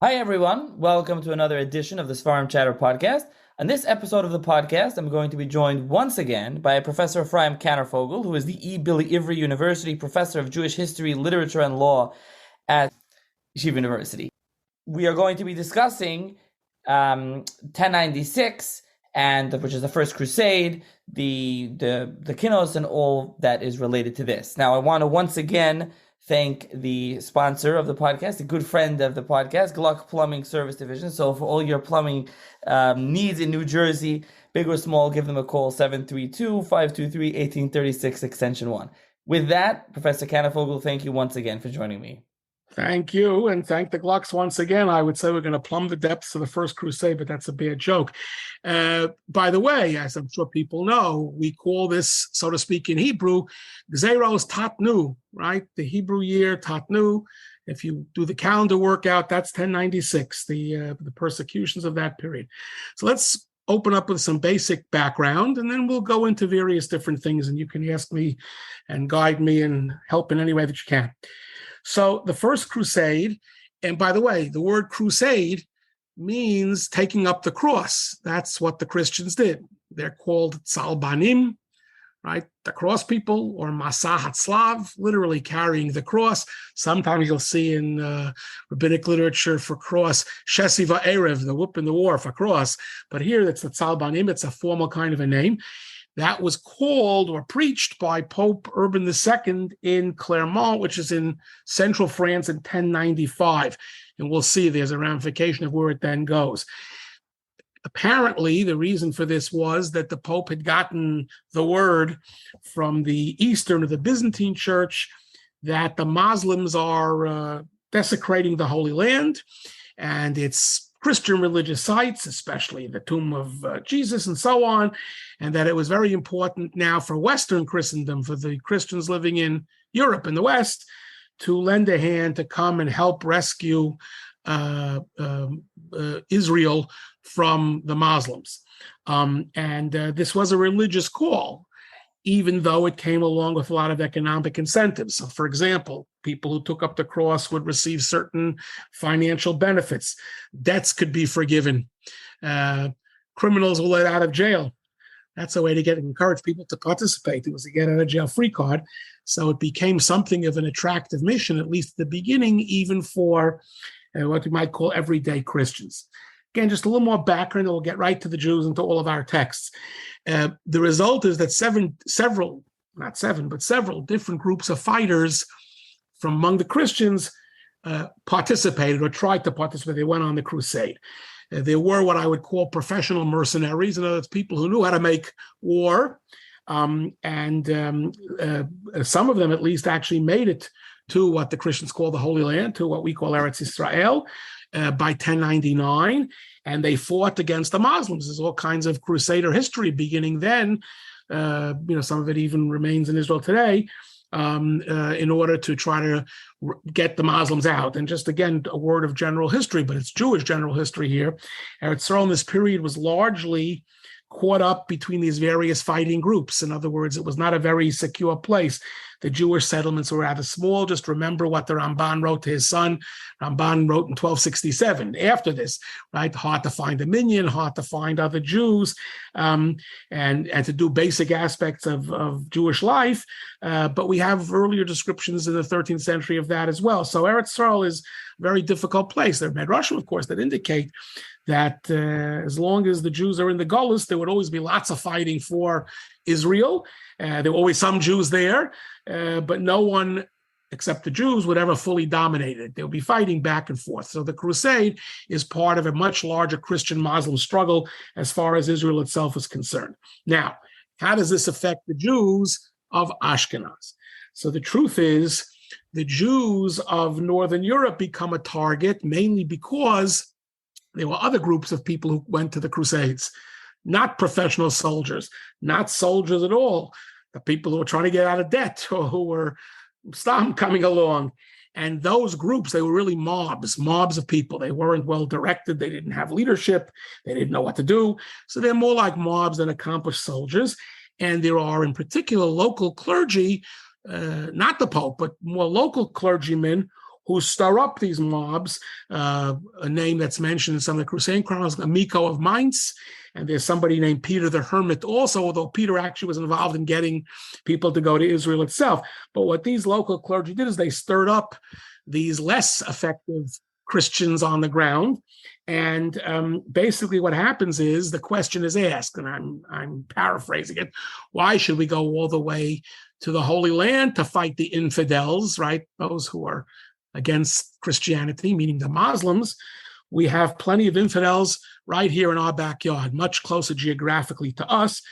Hi, everyone. Welcome to another edition of the Sfarim Chatter podcast. On this episode of the podcast, I'm going to be joined once again by Professor Ephraim Kanarfogel, who is the E. Billy Ivry University Professor of Jewish History, Literature, and Law at Yeshiva University. We are going to be discussing 1096, which is the First Crusade, the Kinnos, and all that is related to this. Now, I want to once again thank the sponsor of the podcast, a good friend of the podcast, Gluck Plumbing Service Division. So for all your plumbing needs in New Jersey, big or small, give them a call, 732-523-1836, extension 1. With that, Professor Kanarfogel, thank you once again for joining me. Thank you, and thank the Glucks once again. I would say we're going to plumb the depths of the First Crusade, but that's a bad joke. By the way, as I'm sure people know, we call this, so to speak, in Hebrew, Gzeros Tatnu, right? The Hebrew year, Tatnu. If you do the calendar workout, that's 1096, the persecutions of that period. So let's open up with some basic background, and then we'll go into various different things, and you can ask me and guide me and help in any way that you can. So the First Crusade, and by the way, the word crusade means taking up the cross. That's what the Christians did. They're called Tzalbanim, right? The cross people, or Masah Hatzlav, literally carrying the cross. Sometimes you'll see in rabbinic literature for cross, Shesiva Erev, the whoop in the war for cross. But here it's the Tzalbanim. It's a formal kind of a name. That was called or preached by Pope Urban II in Clermont, which is in central France in 1095. And we'll see there's a ramification of where it then goes. Apparently, the reason for this was that the Pope had gotten the word from the Eastern or the Byzantine Church that the Muslims are desecrating the Holy Land, and it's Christian religious sites, especially the tomb of Jesus and so on, and that it was very important now for Western Christendom, for the Christians living in Europe in the West, to lend a hand to come and help rescue Israel from the Muslims. This was a religious call, even though it came along with a lot of economic incentives. So, for example, people who took up the cross would receive certain financial benefits. Debts could be forgiven. Criminals were let out of jail. That's a way to encourage people to participate. It was a get out of jail free card. So it became something of an attractive mission, at least at the beginning, even for what we might call everyday Christians. Again, just a little more background, and we'll get right to the Jews and to all of our texts. The result is that several different groups of fighters from among the Christians participated or tried to participate. They went on the crusade. There were what I would call professional mercenaries, in other words, people who knew how to make war, and some of them at least actually made it to what the Christians call the Holy Land, to what we call Eretz Israel, by 1099, and they fought against the Muslims. There's all kinds of crusader history beginning then. Some of it even remains in Israel today, in order to try to get the Muslims out. And just again, a word of general history, but it's Jewish general history here. Eretz Yisrael in this period was largely caught up between these various fighting groups. In other words, it was not a very secure place. The Jewish settlements were rather small. Just remember what the Ramban wrote to his son. Ramban wrote in 1267, after this, right? Hard to find a minyan, hard to find other Jews, and to do basic aspects of Jewish life. But we have earlier descriptions in the 13th century of that as well. So Eretz Yisrael is a very difficult place. There are Midrashim, of course, that indicate that as long as the Jews are in the Golus, there would always be lots of fighting for Israel. There were always some Jews there, but no one except the Jews would ever fully dominate it. They'll be fighting back and forth. So the crusade is part of a much larger Christian-Muslim struggle as far as Israel itself is concerned. Now, how does this affect the Jews of Ashkenaz? So the truth is, the Jews of Northern Europe become a target mainly because there were other groups of people who went to the Crusades, not professional soldiers, not soldiers at all, the people who were trying to get out of debt or who were coming along. And those groups, they were really mobs of people. They weren't well directed. They didn't have leadership. They didn't know what to do. So they're more like mobs than accomplished soldiers. And there are, in particular, local clergy, not the Pope, but more local clergymen who stir up these mobs. A name that's mentioned in some of the Crusade chronicles, Amico of Mainz, and there's somebody named Peter the Hermit also, although Peter actually was involved in getting people to go to Israel itself. But what these local clergy did is they stirred up these less effective Christians on the ground. And basically what happens is the question is asked, and I'm paraphrasing it, why should we go all the way to the Holy Land to fight the infidels, right? Those who are against Christianity, meaning the Muslims. We have plenty of infidels right here in our backyard, much closer geographically to us,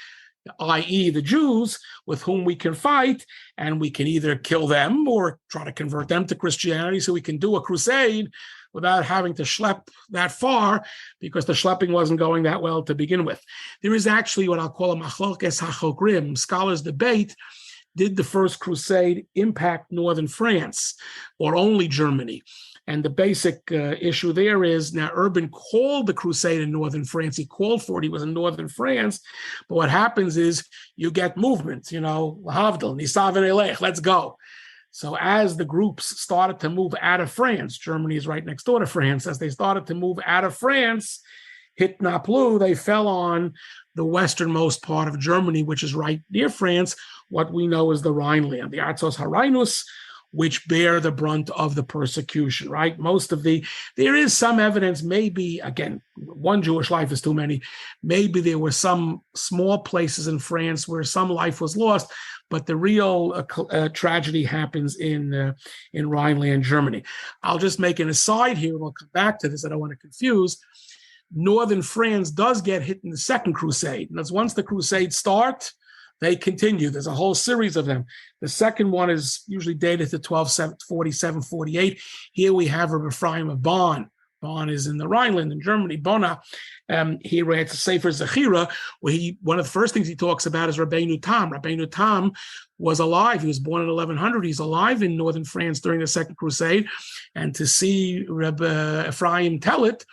i.e. the Jews, with whom we can fight, and we can either kill them or try to convert them to Christianity so we can do a crusade without having to schlep that far, because the schlepping wasn't going that well to begin with. There is actually what I'll call a machlokes hachokrim. Scholars debate, did the First Crusade impact northern France or only Germany? And the basic issue there is, now Urban called the crusade in northern France. He called for it. He was in northern France. But what happens is you get movement, Havdil, Nisav and Elech, let's go. So as the groups started to move out of France, Germany is right next door to France, as they started to move out of France, hit Naplu, they fell on the westernmost part of Germany, which is right near France, what we know as the Rhineland, the Arzos Hareinus, which bear the brunt of the persecution, right? There is some evidence, maybe, again, one Jewish life is too many, maybe there were some small places in France where some life was lost, but the real tragedy happens in Rhineland, Germany. I'll just make an aside here, and we'll come back to this, I don't want to confuse. Northern France does get hit in the Second Crusade, and that's once the Crusades start, they continue. There's a whole series of them. The second one is usually dated to 1247, 48. Here we have Rabbi Ephraim of Bonn. Bonn is in the Rhineland in Germany, Bona. He writes a Sefer Zechira, where one of the first things he talks about is Rabbeinu Tam. Rabbeinu Tam was alive. He was born in 1100. He's alive in northern France during the Second Crusade. And to see Rabbi Ephraim tell it,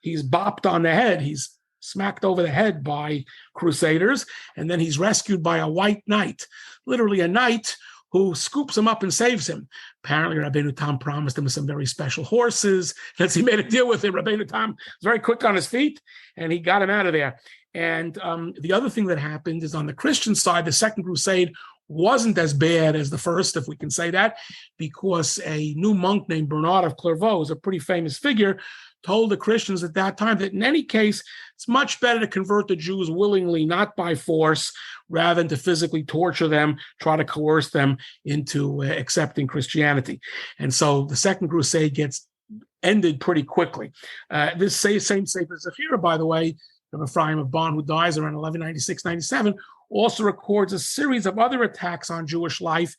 he's bopped on the head. He's smacked over the head by crusaders, and then he's rescued by a white knight, literally a knight who scoops him up and saves him. Apparently, Rabbeinu Tam promised him some very special horses. As he made a deal with him, Rabbeinu Tam was very quick on his feet, and he got him out of there. And the other thing that happened is on the Christian side, the Second Crusade wasn't as bad as the first, if we can say that, because a new monk named Bernard of Clairvaux, is a pretty famous figure, told the Christians at that time that in any case, it's much better to convert the Jews willingly, not by force, rather than to physically torture them, try to coerce them into accepting Christianity. And so the Second Crusade gets ended pretty quickly. This same Sefer Zechira, by the way, of Ephraim of Bonn, who dies around 1196-97, also records a series of other attacks on Jewish life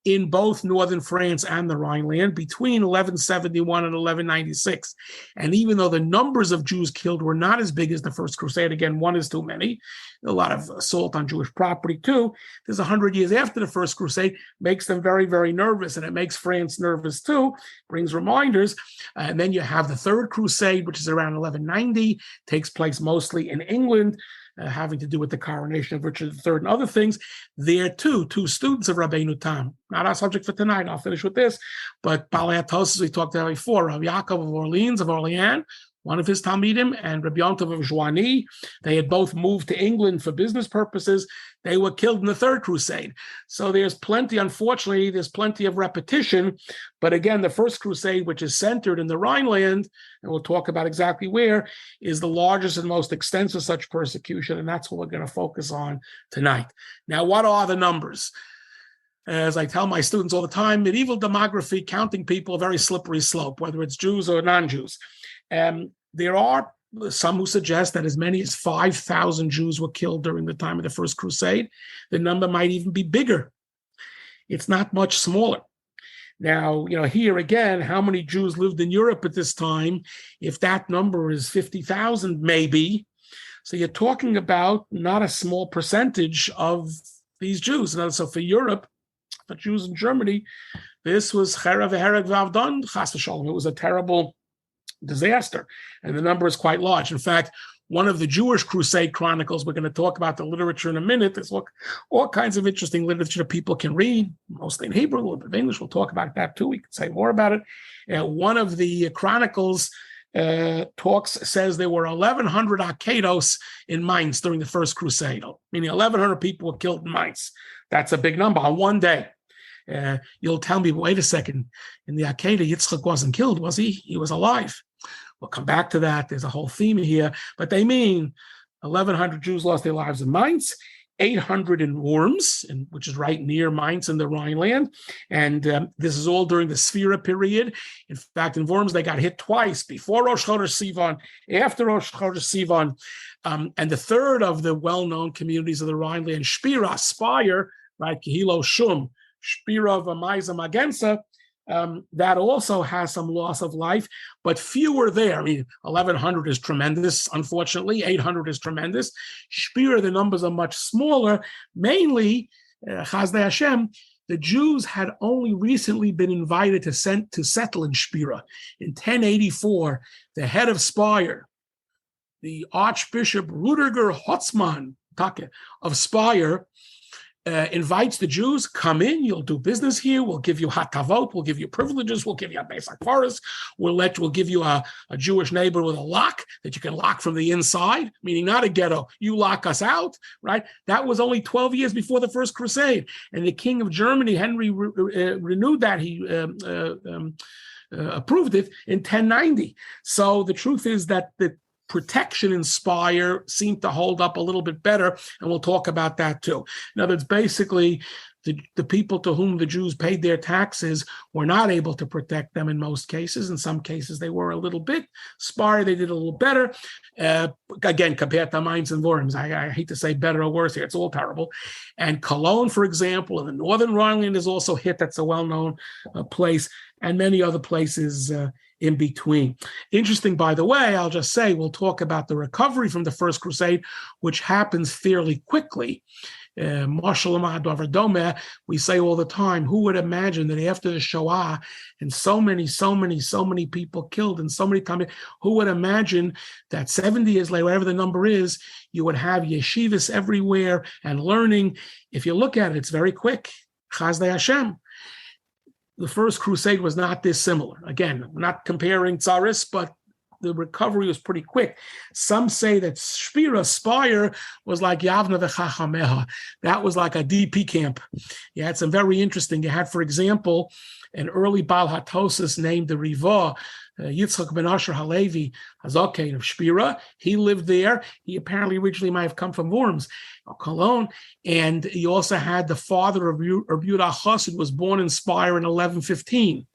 in both northern France and the Rhineland between 1171 and 1196. And even though the numbers of Jews killed were not as big as the First Crusade, again, one is too many, a lot of assault on Jewish property too, there's 100 years after the First Crusade, makes them very, very nervous, and it makes France nervous too, brings reminders. And then you have the Third Crusade, which is around 1190, takes place mostly in England, having to do with the coronation of Richard III and other things. There too, two students of Rabbeinu Tam, not our subject for tonight, I'll finish with this, but Balei HaTosfos, we talked about before, Rabbi Yaakov of Orleans, one of his Talmidim, and Rabbi Yontov of Joigny. They had both moved to England for business purposes. They were killed in the Third Crusade. So there's plenty, unfortunately, there's plenty of repetition. But again, the First Crusade, which is centered in the Rhineland, and we'll talk about exactly where, is the largest and most extensive such persecution, and that's what we're going to focus on tonight. Now, what are the numbers? As I tell my students all the time, medieval demography, counting people, a very slippery slope, whether it's Jews or non-Jews. There are some who suggest that as many as 5,000 Jews were killed during the time of the First Crusade. The number might even be bigger. It's not much smaller. Now, here again, how many Jews lived in Europe at this time? If that number is 50,000, maybe. So you're talking about not a small percentage of these Jews. And so for Europe, for Jews in Germany, this was Cherav Hereg Vavdon Chas v'Shalom. It was a terrible disaster, and the number is quite large. In fact, one of the Jewish crusade chronicles. We're going to talk about the literature in a minute. There's all kinds of interesting literature that people can read, mostly in Hebrew, a little bit of English. We'll talk about that too. We can say more about it. One of the chronicles says there were 1,100 arcados in Mainz during the First Crusade, meaning 1,100 people were killed in Mainz. That's a big number on one day. You'll tell me, wait a second, in the Arcadia, Yitzchak wasn't killed, was he? He was alive. We'll come back to that. There's a whole theme here, but they mean 1,100 Jews lost their lives in Mainz, 800 in Worms, which is right near Mainz in the Rhineland. And this is all during the Speyer period. In fact, in Worms, they got hit twice, before Rosh Chodesh Sivan, after Rosh Chodesh Sivan. And the third of the well-known communities of the Rhineland, Speyer, right, Kehilo Shum, Speyer V'Maisa Magensa, that also has some loss of life, but fewer there. I mean, 1,100 is tremendous, unfortunately. 800 is tremendous. Speyer, the numbers are much smaller. Mainly, Chazdei Hashem, the Jews had only recently been invited to settle in Speyer. In 1084, the head of Speyer, the Archbishop Rudiger Hotzmann of Speyer, invites the Jews, come in, you'll do business here, we'll give you hatavot, we'll give you privileges, we'll give you a basic forest, we'll give you a Jewish neighbor with a lock that you can lock from the inside, meaning not a ghetto, you lock us out, right? That was only 12 years before the First Crusade. And the King of Germany, Henry, renewed that. He approved it in 1090. So the truth is that the protection in Speyer seemed to hold up a little bit better, and we'll talk about that too. In other words, basically, the people to whom the Jews paid their taxes were not able to protect them in most cases. In some cases, they were a little bit. Speyer, they did a little better. Again, compared to Mainz and Worms, I hate to say better or worse here. It's all terrible. And Cologne, for example, in the northern Rhineland is also hit. That's a well-known place, and many other places in between. Interesting, by the way, I'll just say, we'll talk about the recovery from the First Crusade, which happens fairly quickly. We say all the time, who would imagine that after the Shoah and so many people killed and so many times, who would imagine that 70 years later, whatever the number is, you would have yeshivas everywhere and learning. If you look at it, it's very quick. Chazdei Hashem. The First Crusade was not dissimilar. Again, I'm not comparing tsaris, but the recovery was pretty quick. Some say that Speyer was like Yavna v'Chachameha. That was like a DP camp. You had some very interesting. You had, for example, an early Baal HaTosis named the Riva, Yitzchak ben Asher Halevi Hazaken of Speyer. He lived there. He apparently originally might have come from Worms, or Cologne. And he also had the father of Yehuda Chassid, was born in Speyer in 1115.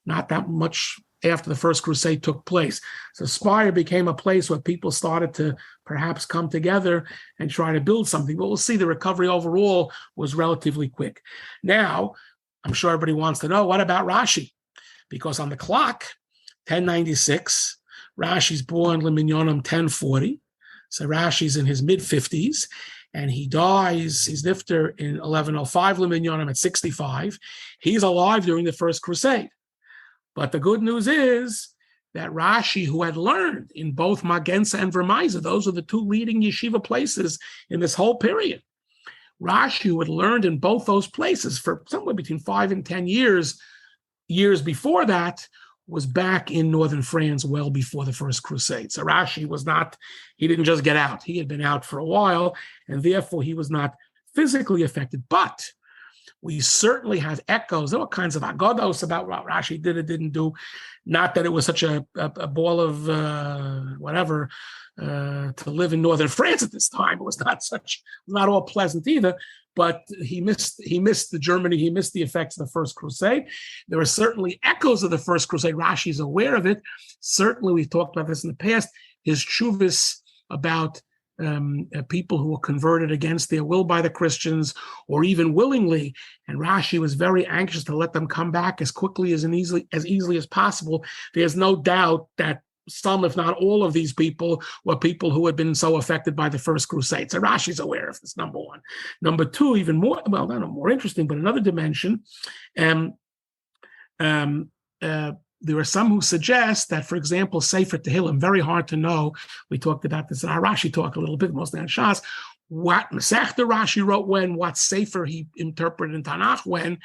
Not that much after the First Crusade took place. So Speyer became a place where people started to perhaps come together and try to build something. But we'll see the recovery overall was relatively quick. Now, I'm sure everybody wants to know, what about Rashi? Because on the clock, 1096, Rashi's born Leminyonim 1040. So Rashi's in his mid-50s, and he dies, he's nifter in 1105, Leminyonim at 65. He's alive during the First Crusade. But the good news is that Rashi, who had learned in both Magensa and Vermaisa, those are the two leading yeshiva places in this whole period. Rashi, who had learned in both those places for somewhere between 5 and 10 years before that, was back in northern France well before the First Crusade. So Rashi he didn't just get out. He had been out for a while, and therefore he was not physically affected. But we certainly have echoes. There were kinds of agados about what Rashi did or didn't do. Not that it was such a ball of to live in northern France at this time. It was not all pleasant either. But he missed the effects of the First Crusade. There are certainly echoes of the First Crusade. Rashi is aware of it. Certainly, we've talked about this in the past. His tshuvas about people who were converted against their will by the Christians, or even willingly, and Rashi was very anxious to let them come back as quickly as easily as possible. There's no doubt that some, if not all of these people, were people who had been so affected by the First Crusade. So Rashi's aware of this, number one. Number two, even more, not more interesting, but another dimension, there are some who suggest that, for example, Sefer Tehillim, very hard to know. We talked about this in our Rashi talk a little bit, mostly on Shas. What Masechta Rashi wrote when, what Sefer he interpreted in Tanakh when.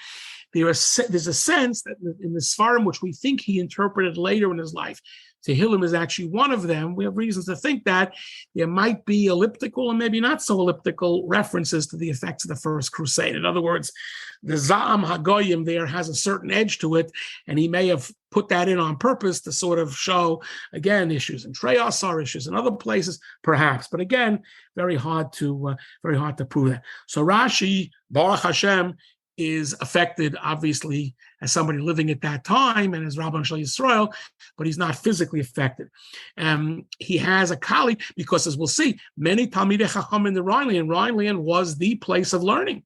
There's a sense that in the Sfarim, which we think he interpreted later in his life, Tehillim is actually one of them. We have reasons to think that there might be elliptical and maybe not so elliptical references to the effects of the First Crusade. In other words, the Za'am HaGoyim there has a certain edge to it, and he may have put that in on purpose to sort of show, again, issues in Treyasar, issues in other places, perhaps. But again, very hard to prove that. So Rashi, Baruch Hashem, is affected, obviously, as somebody living at that time and as Rabban Shal Yisrael, but he's not physically affected. He has a colleague, because as we'll see, many Talmidei Chacham in the Rhineland. Rhineland was the place of learning,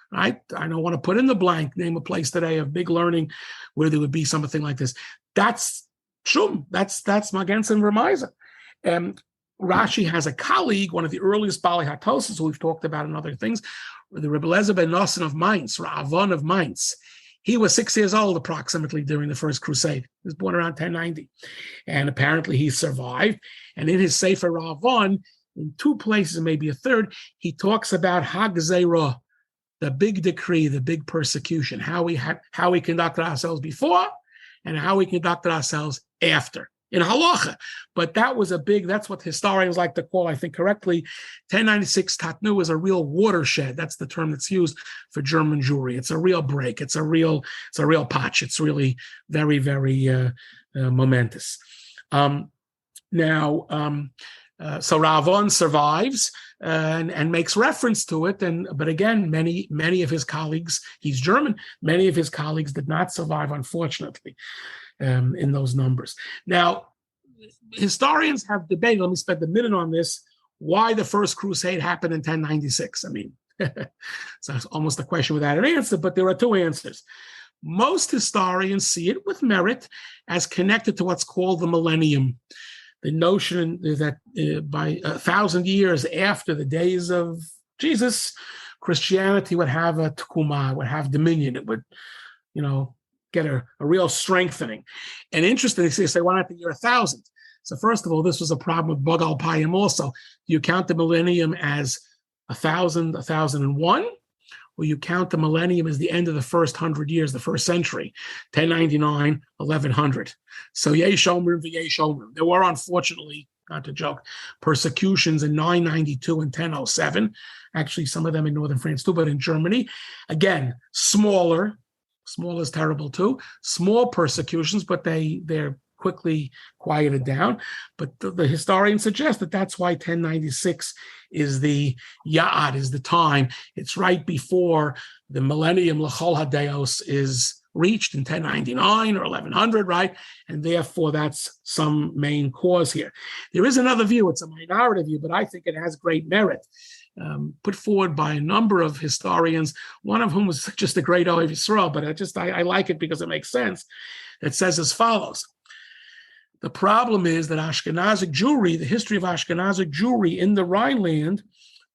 right? I don't want to put in the blank, name a place today of big learning where there would be something like this. That's Shum. That's Magenz and Remiza. Rashi has a colleague, one of the earliest Bali Hatosas, who we've talked about in other things, the Rebbe Eliezer ben Nosson of Mainz, Ravon of Mainz. He was 6 years old approximately during the First Crusade. He was born around 1090. And apparently he survived. And in his Sefer Ravon, in two places, maybe a third, he talks about Hagzerah, the big decree, the big persecution, how we conducted ourselves before and how we conducted ourselves after. In halacha, but that's what historians like to call, I think correctly, 1096 Tatnu is a real watershed. That's the term that's used for German Jewry. It's a real break. It's a real patch. It's really very, very momentous. So Ravon survives and makes reference to it. But again, many of his colleagues, he's German, many of his colleagues did not survive, unfortunately. In those numbers. Now, historians have debated, let me spend a minute on this, why the First Crusade happened in 1096. I mean, it's almost a question without an answer, but there are two answers. Most historians see it with merit as connected to what's called the millennium. The notion that by 1,000 years after the days of Jesus, Christianity would have a tukuma, would have dominion. It would, get a real strengthening. And interestingly, they say, why not the year 1000? So first of all, this was a problem with Bagal Payim also. Do you count the millennium as 1000, 1001? Or you count the millennium as the end of the first 100 years, the first century, 1099, 1100. So Yeh Shomer v'Yeh Shomer. There were, unfortunately, not to joke, persecutions in 992 and 1007. Actually, some of them in northern France too, but in Germany. Again, smaller. Small is terrible too. Small persecutions, but they're quickly quieted down. But the historians suggest that that's why 1096 is the Ya'ad, is the time. It's right before the millennium L'chol HaDeos is reached in 1099 or 1100, right? And therefore, that's some main cause here. There is another view. It's a minority view, but I think it has great merit. Put forward by a number of historians, one of whom was just a great Ohev Yisrael, but I like it because it makes sense. It says as follows. The problem is that Ashkenazic Jewry, the history of Ashkenazic Jewry in the Rhineland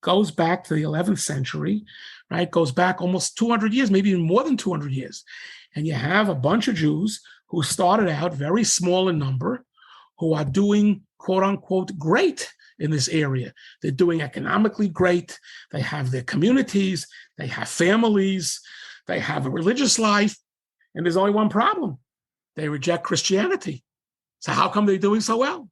goes back to the 11th century, right? Goes back almost 200 years, maybe even more than 200 years. And you have a bunch of Jews who started out very small in number, who are doing, quote unquote, great in this area. They're doing economically great. They have their communities. They have families. They have a religious life. And there's only one problem. They reject Christianity. So how come they're doing so well?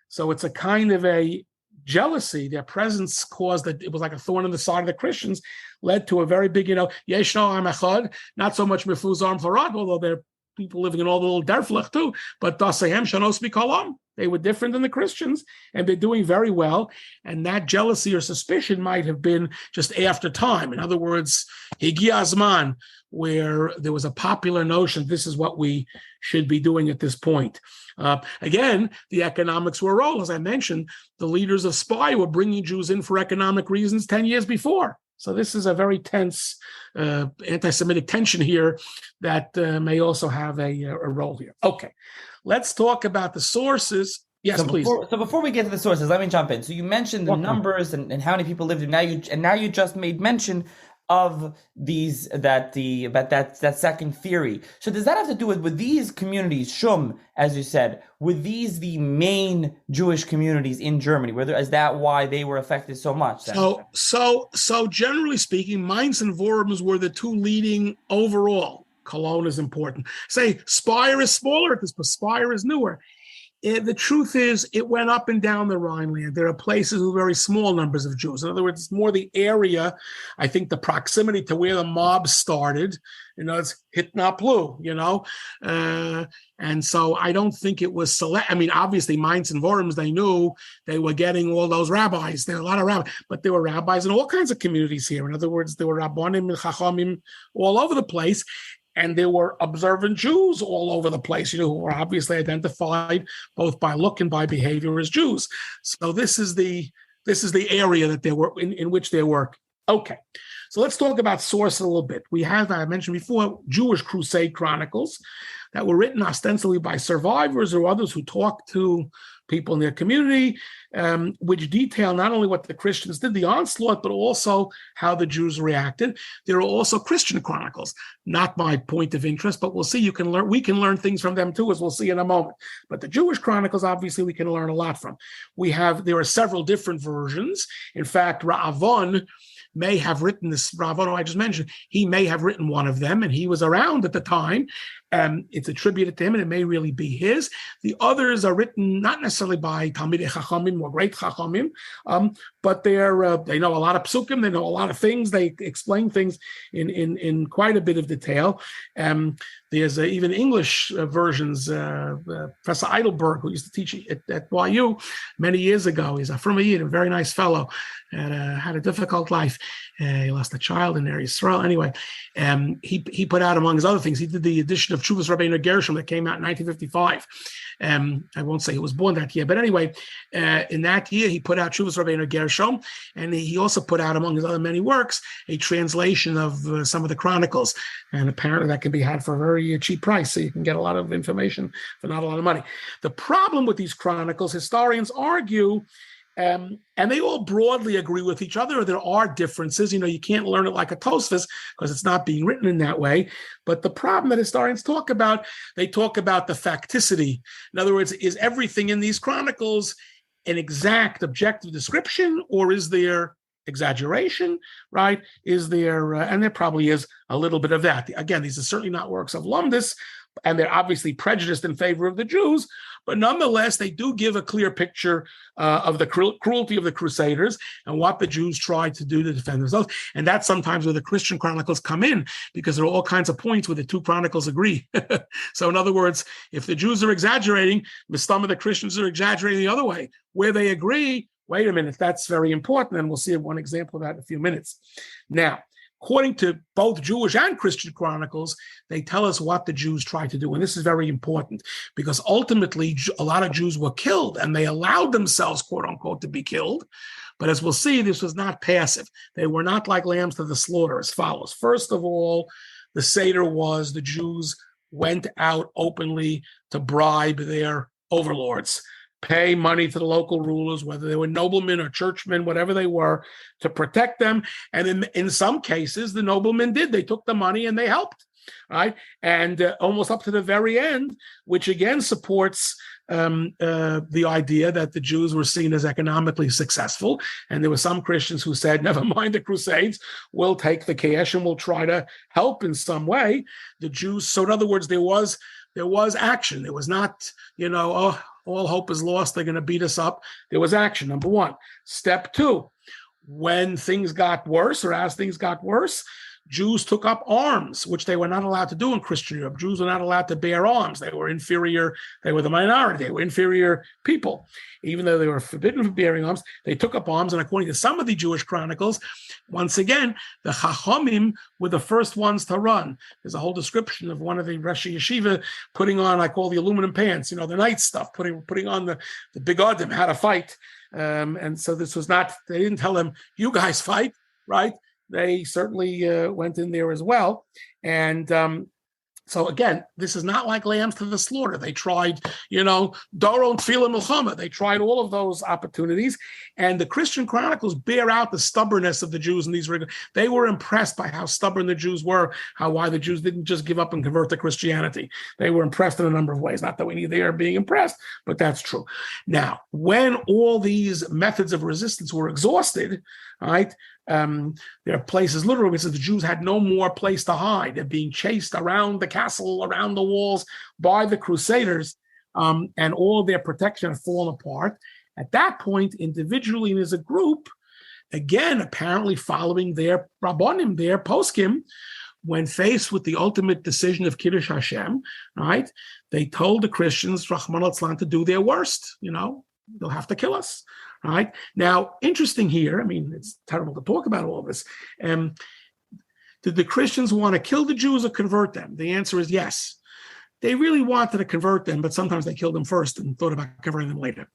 So it's a kind of a jealousy. Their presence caused that it was like a thorn in the side of the Christians, led to a very big, Yeshno Am Echad, not so much Mefuz Arm Farad, although there are people living in all the little derflech too, but Dasahem Shanos Mikolam. They were different than the Christians, and they're doing very well. And that jealousy or suspicion might have been just after time. In other words, Higi Azman, where there was a popular notion, this is what we should be doing at this point. Again, the economics were a role. As I mentioned, the leaders of Speyer were bringing Jews in for economic reasons 10 years before. So this is a very tense anti-Semitic tension here that may also have a role here. Okay, let's talk about the sources. Yes, please. So before we get to the sources, let me jump in. So you mentioned the numbers and how many people lived, and now you just made mention of that second theory. So does that have to do with these communities, Shum, as you said, with these the main Jewish communities in Germany? Is that why they were affected so much? Then? So generally speaking, Mainz and Worms were the two leading overall. Cologne is important. Say Speyer is smaller at this, but Speyer is newer. The truth is, it went up and down the Rhineland. There are places with very small numbers of Jews. In other words, it's more the area, I think the proximity to where the mob started, it's Hitnaplu, and so I don't think it was select. I mean, obviously, Mainz and Worms, they knew they were getting all those rabbis. There were a lot of rabbis, but there were rabbis in all kinds of communities here. In other words, there were Rabbonim and Chachamim all over the place. And there were observant Jews all over the place, who were obviously identified both by look and by behavior as Jews. So this is the area that they were in which they work. Okay, so let's talk about source a little bit. We have, I mentioned before, Jewish Crusade chronicles that were written ostensibly by survivors or others who talked to people in their community, which detail not only what the Christians did, the onslaught, but also how the Jews reacted. There are also Christian chronicles, not my point of interest, but we'll see. We can learn things from them too, as we'll see in a moment. But the Jewish chronicles, obviously, we can learn a lot from. There are several different versions. In fact, Ra'avon may have written this, Ra'avon I just mentioned, he may have written one of them, and he was around at the time. It's attributed to him, and it may really be his. The others are written not necessarily by Talmidei Chachamim or great Chachamim, but they know a lot of psukim, they know a lot of things, they explain things in quite a bit of detail. There's even English versions. Professor Eidelberg, who used to teach at YU many years ago, he's a Ephraim, a very nice fellow, and had a difficult life. He lost a child in Eretz Yisrael. Anyway, he put out, among his other things, he did the edition of Tshuvas Rabbeinu Gershom that came out in 1955. I won't say he was born that year, but anyway, in that year, he put out Tshuvas Rabbeinu Gershom, and he also put out, among his other many works, a translation of some of the chronicles. And apparently that can be had for a very cheap price, so you can get a lot of information for not a lot of money. The problem with these chronicles, historians argue, and they all broadly agree with each other. There are differences. You can't learn it like a Tosfos because it's not being written in that way. But the problem that historians talk about, they talk about the facticity. In other words, is everything in these chronicles an exact objective description, or is there exaggeration, right? Is there, and there probably is a little bit of that. Again, these are certainly not works of Lumdis, and they're obviously prejudiced in favor of the Jews, but nonetheless, they do give a clear picture of the cruelty of the Crusaders and what the Jews tried to do to defend themselves. And that's sometimes where the Christian chronicles come in, because there are all kinds of points where the two chronicles agree. So in other words, if the Jews are exaggerating, some of the Christians are exaggerating the other way. Where they agree, wait a minute, that's very important, and we'll see one example of that in a few minutes. Now, according to both Jewish and Christian chronicles, they tell us what the Jews tried to do. And this is very important because ultimately a lot of Jews were killed and they allowed themselves, quote unquote, to be killed. But as we'll see, this was not passive. They were not like lambs to the slaughter as follows. First of all, the Seder was the Jews went out openly to bribe their overlords, pay money to the local rulers, whether they were noblemen or churchmen, whatever they were, to protect them. And in some cases, the noblemen did. They took the money and they helped, right? And almost up to the very end, which again supports the idea that the Jews were seen as economically successful. And there were some Christians who said, never mind the Crusades, we'll take the cash and we'll try to help in some way the Jews. So in other words, there was action. There was not, all hope is lost, they're going to beat us up. There was action, number one. Step two, when things got worse, or as things got worse, Jews took up arms, which they were not allowed to do in Christian Europe. Jews were not allowed to bear arms. They were inferior. They were the minority. They were inferior people. Even though they were forbidden from bearing arms, they took up arms. And according to some of the Jewish chronicles, once again, the Chachamim were the first ones to run. There's a whole description of one of the Rosh Yeshiva putting on, like, all the aluminum pants, the night stuff, putting on the bigodim, how to fight. And so this was not, they didn't tell them, you guys fight, right? They certainly went in there as well. And So again, this is not like lambs to the slaughter. They tried, Doron Tefillah Milchama. They tried all of those opportunities. And the Christian chronicles bear out the stubbornness of the Jews in these. They were impressed by how stubborn the Jews were, why the Jews didn't just give up and convert to Christianity. They were impressed in a number of ways. Not that we need they are being impressed, but that's true. Now, when all these methods of resistance were exhausted, right? There are places literally because the Jews had no more place to hide. They're being chased around the castle, around the walls by the Crusaders, and all of their protection had fallen apart. At that point, individually and as a group, again, apparently following their Rabbonim, their poskim, when faced with the ultimate decision of Kiddush Hashem, right, they told the Christians, Rahman al-Islam, to do their worst. They'll have to kill us. Right now, interesting here. I mean, it's terrible to talk about all this. Did the Christians want to kill the Jews or convert them? The answer is yes. They really wanted to convert them, but sometimes they killed them first and thought about converting them later.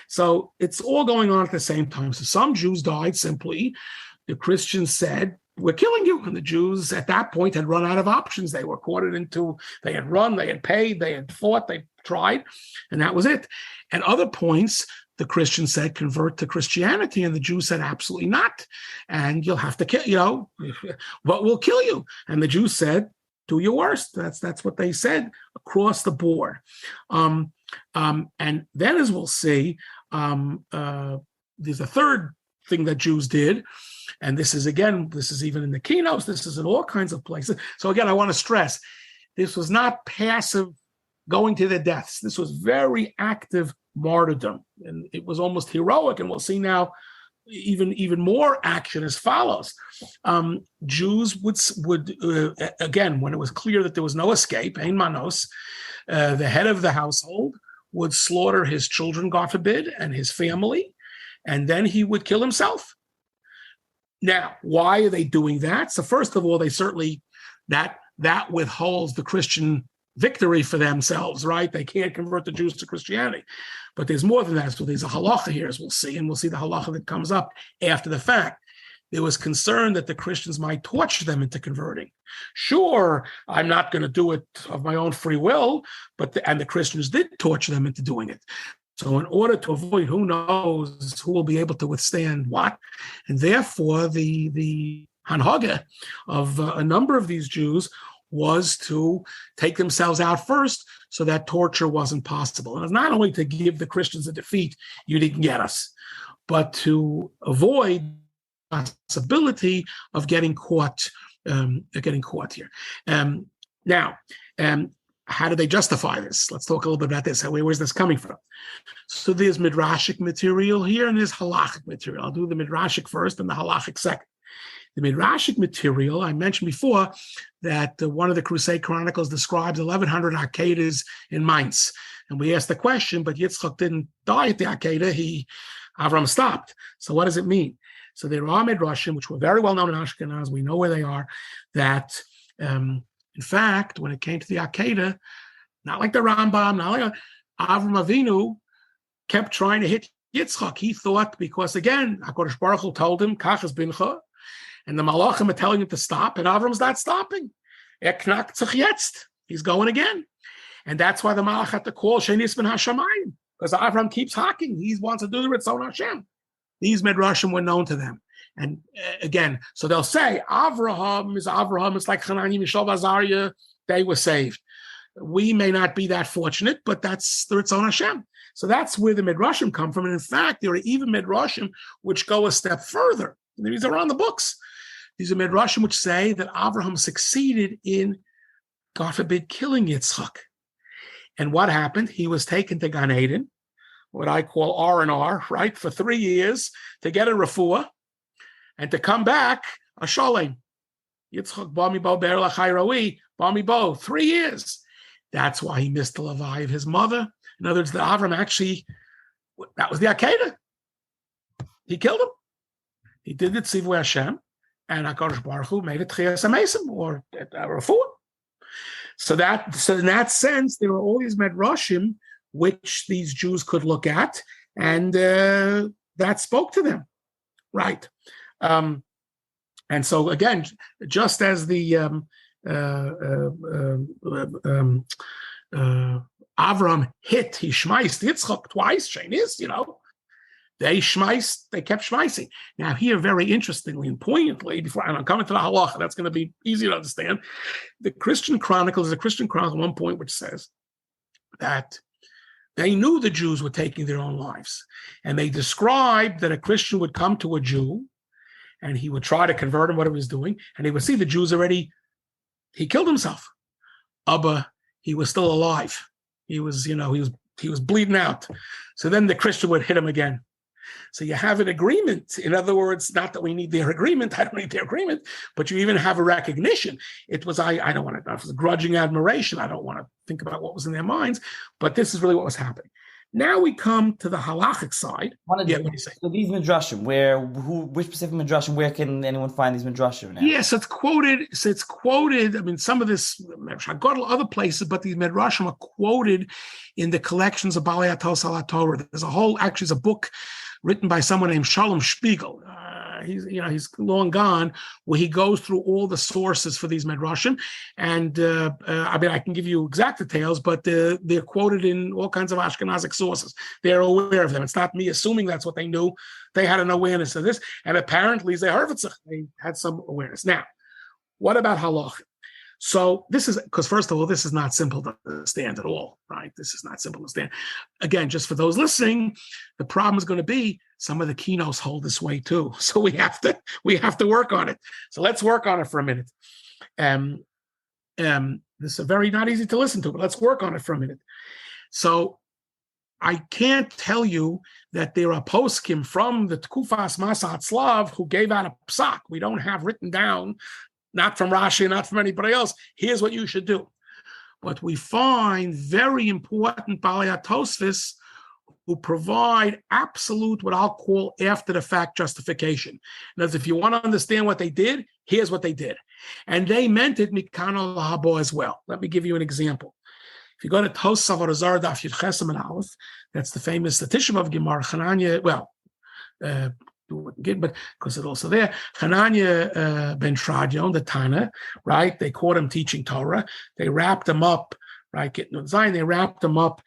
So it's all going on at the same time. So some Jews died simply. The Christians said, "We're killing you." And the Jews at that point had run out of options. They were quartered into, they had run, they had paid, they had fought, they tried, and that was it. At other points, the Christians said, "Convert to Christianity," and the Jews said, "Absolutely not. And you'll have to kill, but we'll kill you." And the Jews said, "Do your worst." That's what they said across the board. And then, as we'll see, there's a third thing that Jews did. And this is even in the Kinnos, this is in all kinds of places. So again, I want to stress, this was not passive going to the deaths. This was very active martyrdom, and it was almost heroic. And we'll see now even more action as follows. Jews would again, when it was clear that there was no escape, ein manos, the head of the household would slaughter his children, God forbid, and his family, and then he would kill himself. Now, why are they doing that? So first of all, they certainly, that withholds the Christian victory for themselves, right? They can't convert the Jews to Christianity. But there's more than that. So there's a halacha here, as we'll see, and we'll see the halacha that comes up after the fact. There was concern that the Christians might torture them into converting. Sure, I'm not going to do it of my own free will, and the Christians did torture them into doing it. So in order to avoid, who knows who will be able to withstand what, and therefore the hanhaga of a number of these Jews was to take themselves out first so that torture wasn't possible. And it's not only to give the Christians a defeat, you didn't get us, but to avoid the possibility of getting caught here. Now, how do they justify this? Let's talk a little bit about this. Where's this coming from? So there's midrashic material here and there's halachic material. I'll do the midrashic first and the halachic second. The midrashic material, I mentioned before that one of the Crusade chronicles describes 1,100 Akedas in Mainz. And we asked the question, but Yitzchak didn't die at the Akedah. Avram stopped. So what does it mean? So there are midrashim, which were very well known in Ashkenaz, we know where they are, that in fact, when it came to the Akedah, not like the Rambam, not like Avram Avinu kept trying to hit Yitzchak. He thought, because again, HaKadosh Baruch Hu told him, Kach es bincha, and the Malachim are telling him to stop, and Avram's not stopping. Knackt sich jetzt. He's going again. And that's why the Malach had to call Shenis ben Hashamayim, because Avram keeps hacking. He wants to do the Ritzon Hashem. These Midrashim were known to them. And again, so they'll say, Avraham is like Hanani, Mishael, Azariah, they were saved. We may not be that fortunate, but that's the Ritzon Hashem. So that's where the Midrashim come from. And in fact, there are even Midrashim which go a step further. These are on the books. These are Midrashim which say that Avraham succeeded in, God forbid, killing Yitzchak. And what happened? He was taken to Gan Eden, what I call R&R, right, for 3 years to get a refuah and to come back a shalem. Yitzchak bami bo ber lachai roi, bami bo, 3 years. That's why he missed the Levi of his mother. In other words, the Avram actually, that was the Akedah. He killed him. He did the Tzivui Hashem, and HaKadosh Baruch Hu made it Tchias HaMesim, or Refuah. So in that sense, there were all these Midrashim which these Jews could look at, and that spoke to them, right? And so again, just as the Avram hit, he schmeist Yitzchak twice, Shainis, they kept schmeising. Now here, very interestingly and poignantly, before I'm coming to the halacha, that's going to be easy to understand. The Christian Chronicles, at one point, which says that they knew the Jews were taking their own lives. And they described that a Christian would come to a Jew and he would try to convert him what he was doing. And he would see the Jews already, he killed himself. But he was still alive. He was bleeding out. So then the Christian would hit him again. So you have an agreement. In other words, not that we need their agreement. I don't need their agreement, but you even have a recognition. It was, I don't want to, it was grudging admiration. I don't want to think about what was in their minds, but this is really what was happening. Now we come to the halachic side. What do you say? So these midrashim, which specific midrashim, where can anyone find these midrashim now? Yes, it's quoted. I mean, some of this, I got to other places, but these midrashim are quoted in the collections of Balei Atos al Torah. There's there's a book written by someone named Shalom Spiegel. He's long gone, where he goes through all the sources for these midrashim, and I can give you exact details, but they're quoted in all kinds of Ashkenazic sources. They're aware of them. It's not me assuming that's what they knew. They had an awareness of this, and apparently they had some awareness. Now, what about halach? So this is, because first of all, this is not simple to understand at all, right? This is not simple to understand. Again, just for those listening, the problem is going to be some of the Kinnos hold this way too. So we have to work on it. So let's work on it for a minute. This is very not easy to listen to, but let's work on it for a minute. So I can't tell you that there are poskim from the Tkufas Masat Slav who gave out a psak. We don't have written down, not from Rashi, not from anybody else, here's what you should do. But we find very important Balei Tosfos who provide absolute, what I'll call after-the-fact justification. Because if you want to understand what they did, here's what they did. And they meant it mikano lahabo as well. Let me give you an example. If you go to Tos Savarazar Daf Yud Chesam and Aleph, that's the famous Tisha of Gemara, Hananya, but because it's also there, Hananya ben Tradion, the Tana, right? They caught him teaching Torah. They wrapped him up, right? Getting on Zion, they wrapped him up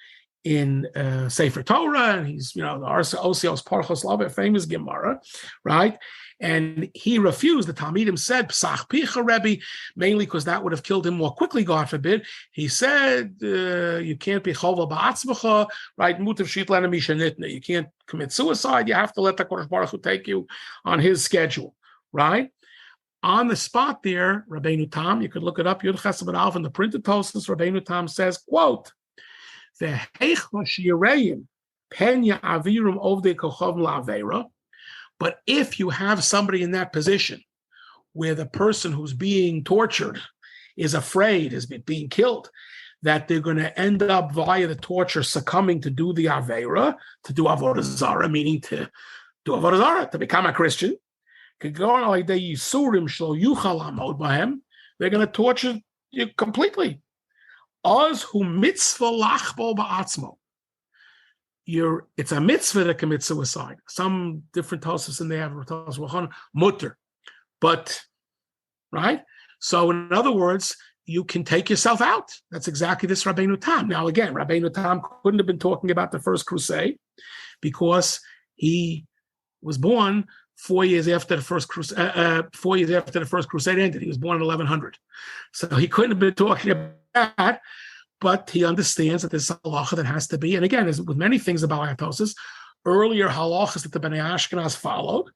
in Sefer Torah, and he's, the Osios Parchos Lava, famous Gemara, right? And he refused. The Talmidim said, Psach Picha Rebbe, mainly because that would have killed him more quickly, God forbid. He said, you can't be Chovel Ba'atzmacha, right? Mutav Shit Lena Mishanitna. You can't commit suicide. You have to let the Kodesh Baruch Hu take you on his schedule, right? On the spot there, Rabbeinu Tam, you could look it up, Yud Chesed Alf, in the printed Tosfos, Rabbeinu Tam says, quote, the Heichma Shireim Penya Avirum Ovde Kochov La'avera. But if you have somebody in that position where the person who's being tortured is afraid, is being killed, that they're going to end up via the torture succumbing to do the Avera, to do Avodah Zarah, meaning to do Avodah Zarah, to become a Christian, they're going to torture you completely. Oz hu mitzvah lachbo ba'atzmo. It's a mitzvah to commit suicide. Some different Tosfos in there have mutter, but right. So in other words, you can take yourself out. That's exactly this Rabbeinu Tam. Now again, Rabbeinu Tam couldn't have been talking about the First Crusade because he was born 4 years after the First Crusade. 4 years after the First Crusade ended, he was born in 1100. So he couldn't have been talking about that. But he understands that there's a halacha that has to be, and again, as with many things about halachos, earlier halachas that the Bnei Ashkenaz followed,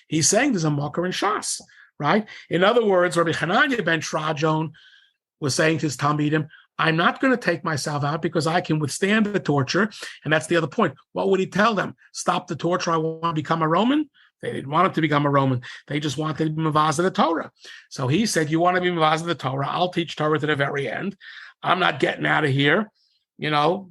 he's saying there's a makar in Shas, right? In other words, Rabbi Hananya ben Trajon was saying to his Talmidim, I'm not going to take myself out because I can withstand the torture, and that's the other point. What would he tell them? Stop the torture, I want to become a Roman? They didn't want him to become a Roman. They just wanted to be Mavaz of the Torah. So he said, you want to be Mavaz of the Torah, I'll teach Torah to the very end. I'm not getting out of here, do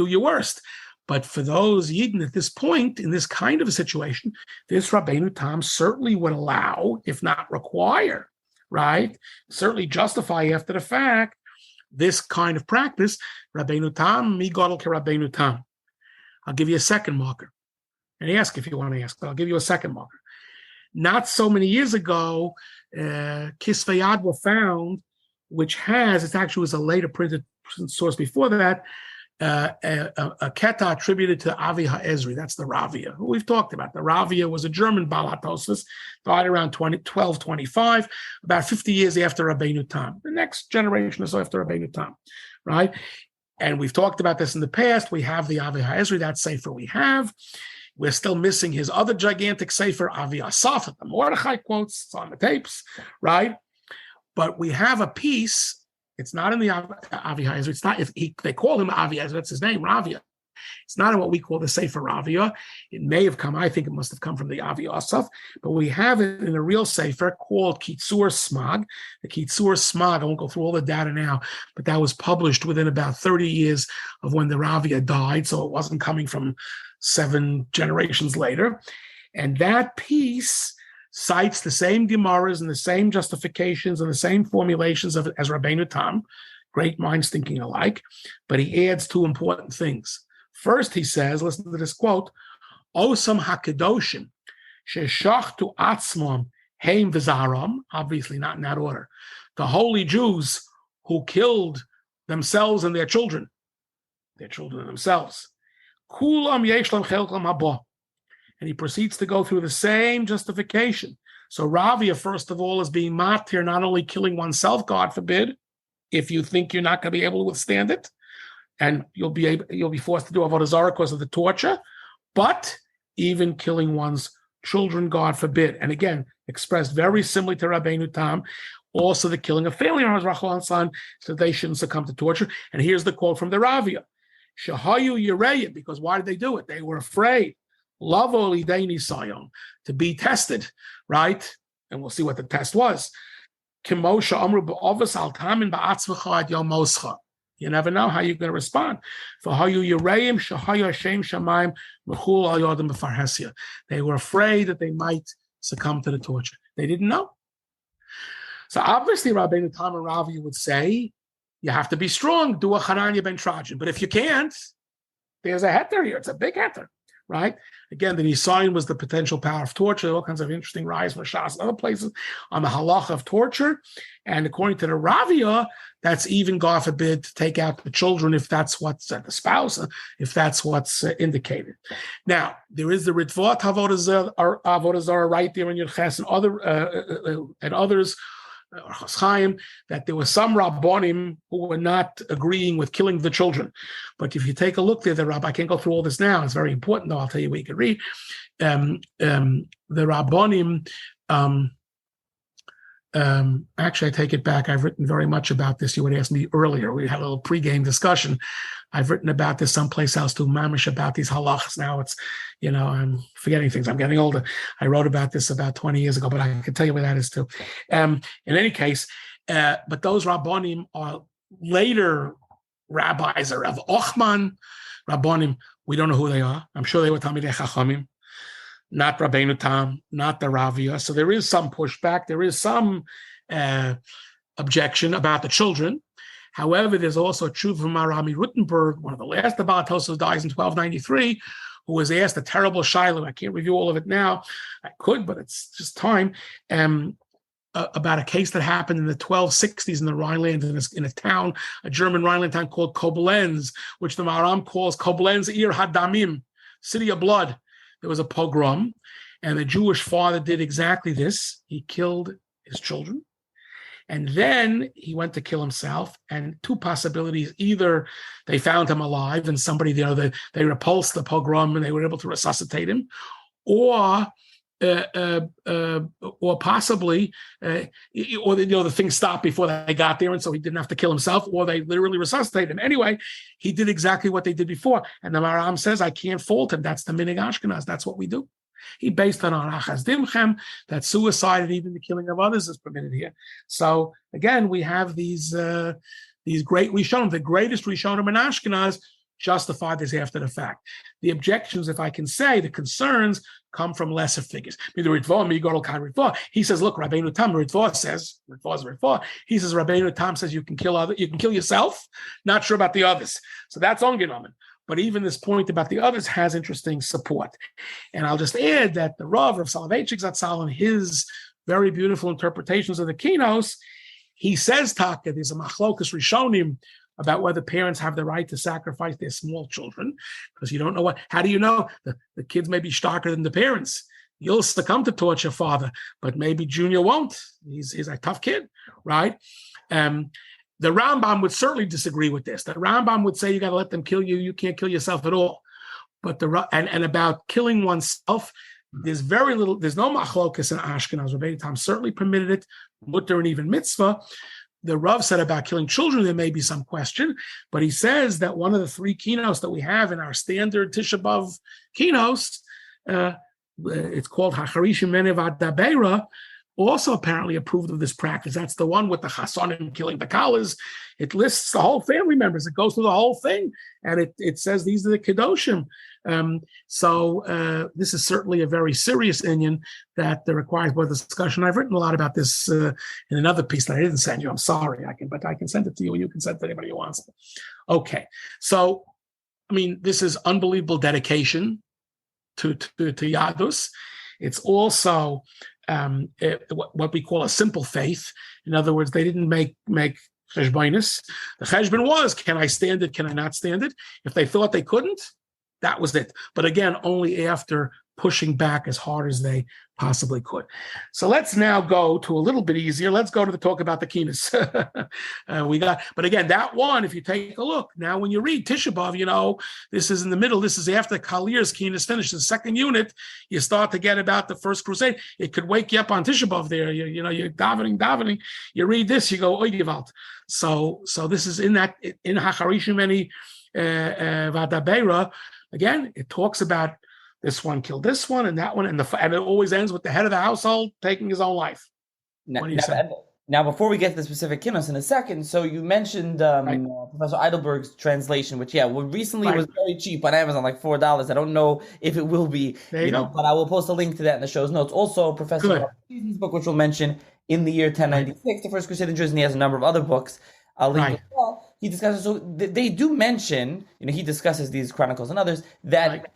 your worst. But for those Yidden at this point, in this kind of a situation, this Rabbeinu Tam certainly would allow, if not require, right? Certainly justify after the fact, this kind of practice. Rabbeinu Tam, mi godel ke Rabbeinu Tam. I'll give you a second marker. And ask if you want to ask, but I'll give you a second marker. Not so many years ago, Kisvei Yad were found which has, it actually was a later printed source before that, a keta attributed to Avi HaEzri. That's the Ravia, who we've talked about. The Ravia was a German Baal HaTosfos, died around 1225, about 50 years after Rabbeinu Tam. The next generation is after Rabbeinu Tam, right? And we've talked about this in the past. We have the Avi HaEzri, that sefer we have. We're still missing his other gigantic sefer, Avi Asaf, the Mordechai quotes. It's on the tapes, right? But we have a piece. It's not in the Avi HaEzri. It's not, they call him Avi HaEzri, that's his name, Ravia. It's not in what we call the Sefer Ravia. It may have come, I think it must have come from the Avi Asaf, but we have it in a real Sefer called Kitzur Smag. The Kitzur Smag, I won't go through all the data now, but that was published within about 30 years of when the Ravia died, so it wasn't coming from 7 generations later. And that piece cites the same Gemaras and the same justifications and the same formulations as Rabbeinu Tam, great minds thinking alike, but he adds 2 important things. First, he says, listen to this quote, Osam HaKadoshim, Sheshachtu Atzmam Heim V'Zaram, obviously not in that order, the holy Jews who killed themselves and their children themselves, Kulam Yesh Lam Chelkam Haba. And he proceeds to go through the same justification. So Ravia, first of all, is being martyr, not only killing oneself, God forbid, if you think you're not going to be able to withstand it, and you'll be forced to do avodah zarah because of the torture, but even killing one's children, God forbid. And again, expressed very similarly to Rabbeinu Tam, also the killing of family members, Rachel and son, so they shouldn't succumb to torture. And here's the quote from the Ravia: Shahayu Yireya, because why did they do it? They were afraid. Lavo lidaini sayon, to be tested, right? And we'll see what the test was. Kimosha amru ba'avos al tamin ba'atzvacha ad yom moscha. You never know how you're going to respond. For hayu yireim shahayu Hashem shamayim mechul al yodim b'farhesia. They were afraid that they might succumb to the torture. They didn't know. So obviously, Rabbeinu Tam and Ravi would say, you have to be strong. Do a Hananya ben Trajan. But if you can't, there's a heter here. It's a big heter. Right? Again, the Nisayan was the potential power of torture, all kinds of interesting rise for Shas and other places on the halacha of torture. And according to the Ravia, that's even, God forbid, to take out the children if that's what's the spouse, if that's what's indicated. Now, there is the Ritvat Avodah Zarah right there in your Ches and others, Chaim, that there were some Rabbonim who were not agreeing with killing the children. But if you take a look there, the Rabbi, I can't go through all this now, it's very important, though, I'll tell you where you can read. The Rabbonim, actually, I take it back. I've written very much about this. You would ask me earlier. We had a little pregame discussion. I've written about this someplace else too, mamish, about these halachas. Now it's, I'm forgetting things. I'm getting older. I wrote about this about 20 years ago, but I can tell you where that is too. In any case, but those Rabbonim are later rabbis, are Rav Ochman, Rabbonim. We don't know who they are. I'm sure they were Talmidei Chachamim, not Rabbeinu Tam, not the Ravia. So there is some pushback. There is some objection about the children. However, there's also a truth from Rami Rutenberg, one of the last Baal HaTosfos, dies in 1293, who was asked a terrible shiloh. I can't review all of it now. I could, but it's just time. About a case that happened in the 1260s in the Rhineland, in a town, a German Rhineland town called Koblenz, which the Maharam calls Koblenz Ir Hadamim, city of blood. There was a pogrom, and the Jewish father did exactly this. He killed his children, and then he went to kill himself. And 2 possibilities: either they found him alive, and somebody, they repulsed the pogrom and they were able to resuscitate him, or possibly, the thing stopped before they got there, and so he didn't have to kill himself, or they literally resuscitated him. Anyway, he did exactly what they did before. And the Maharam says, I can't fault him. That's the Minig Ashkenaz. That's what we do. He based on Arachas Dimchem, that suicide and even the killing of others is permitted here. So again, we have these great Rishonim, the greatest Rishonim in Ashkenaz, justify this after the fact. The objections, if I can say, the concerns come from lesser figures. He says, look, Rabbeinu Tam, Ritva says, he says, Rabbeinu Tam says you can kill yourself, not sure about the others. So that's ongenommen. But even this point about the others has interesting support. And I'll just add that the Rav Soloveitchik Zatzal, in his very beautiful interpretations of the Kinnos, He says, Taka, there's a machlokas Rishonim about whether parents have the right to sacrifice their small children, because you don't know how do you know? The kids may be starker than the parents. You'll succumb to torture, father, but maybe Junior won't. He's a tough kid, right? The Rambam would certainly disagree with this. The Rambam would say you got to let them kill you. You can't kill yourself at all. But and about killing oneself, there's very little. There's no machlokas in Ashkenaz. Rabbi Tam certainly permitted it, mutter and even mitzvah. The Rav said about killing children, there may be some question, but he says that one of the 3 Kinnos that we have in our standard Tisha B'Av Kinnos, it's called Hacharishim Menev Dabeira, also apparently approved of this practice. That's the one with the Chasonim killing the Kalas. It lists the whole family members. It goes through the whole thing, and it says these are the Kedoshim. So this is certainly a very serious inyan that requires more discussion. I've written a lot about this in another piece that I didn't send you. I'm sorry, but I can send it to you, and you can send it to anybody who wants it. Okay, so I mean, this is unbelievable dedication to Yadus. It's also what we call a simple faith. In other words, they didn't make cheshbonis. The cheshbon was, can I stand it? Can I not stand it? If they thought they couldn't, that was it. But again, only after pushing back as hard as they possibly could. So let's now go to a little bit easier. Let's go to the talk about the Kinnos. But again, that one, if you take a look, now when you read Tisha B'Av, this is in the middle. This is after Kalir's Kinnos finished. The second unit, you start to get about the First Crusade. It could wake you up on Tisha B'Av there. You're davening. You read this, you go, oy gewalt. So this is in Hacharishim Meni Vadabeira. Again, it talks about this one killed this one and that one, and it always ends with the head of the household taking his own life. Now, before we get to the specific Kinnos in a second, so you mentioned Professor Eidelberg's translation, which recently was very cheap on Amazon, like $4. I don't know if it will be, but I will post a link to that in the show's notes. Also, Professor Rabbi's book, which we'll mention in the year 1096, the First Crusade in Jerusalem, and he has a number of other books. I'll link as well. He discusses, so they do mention, he discusses these chronicles and others, that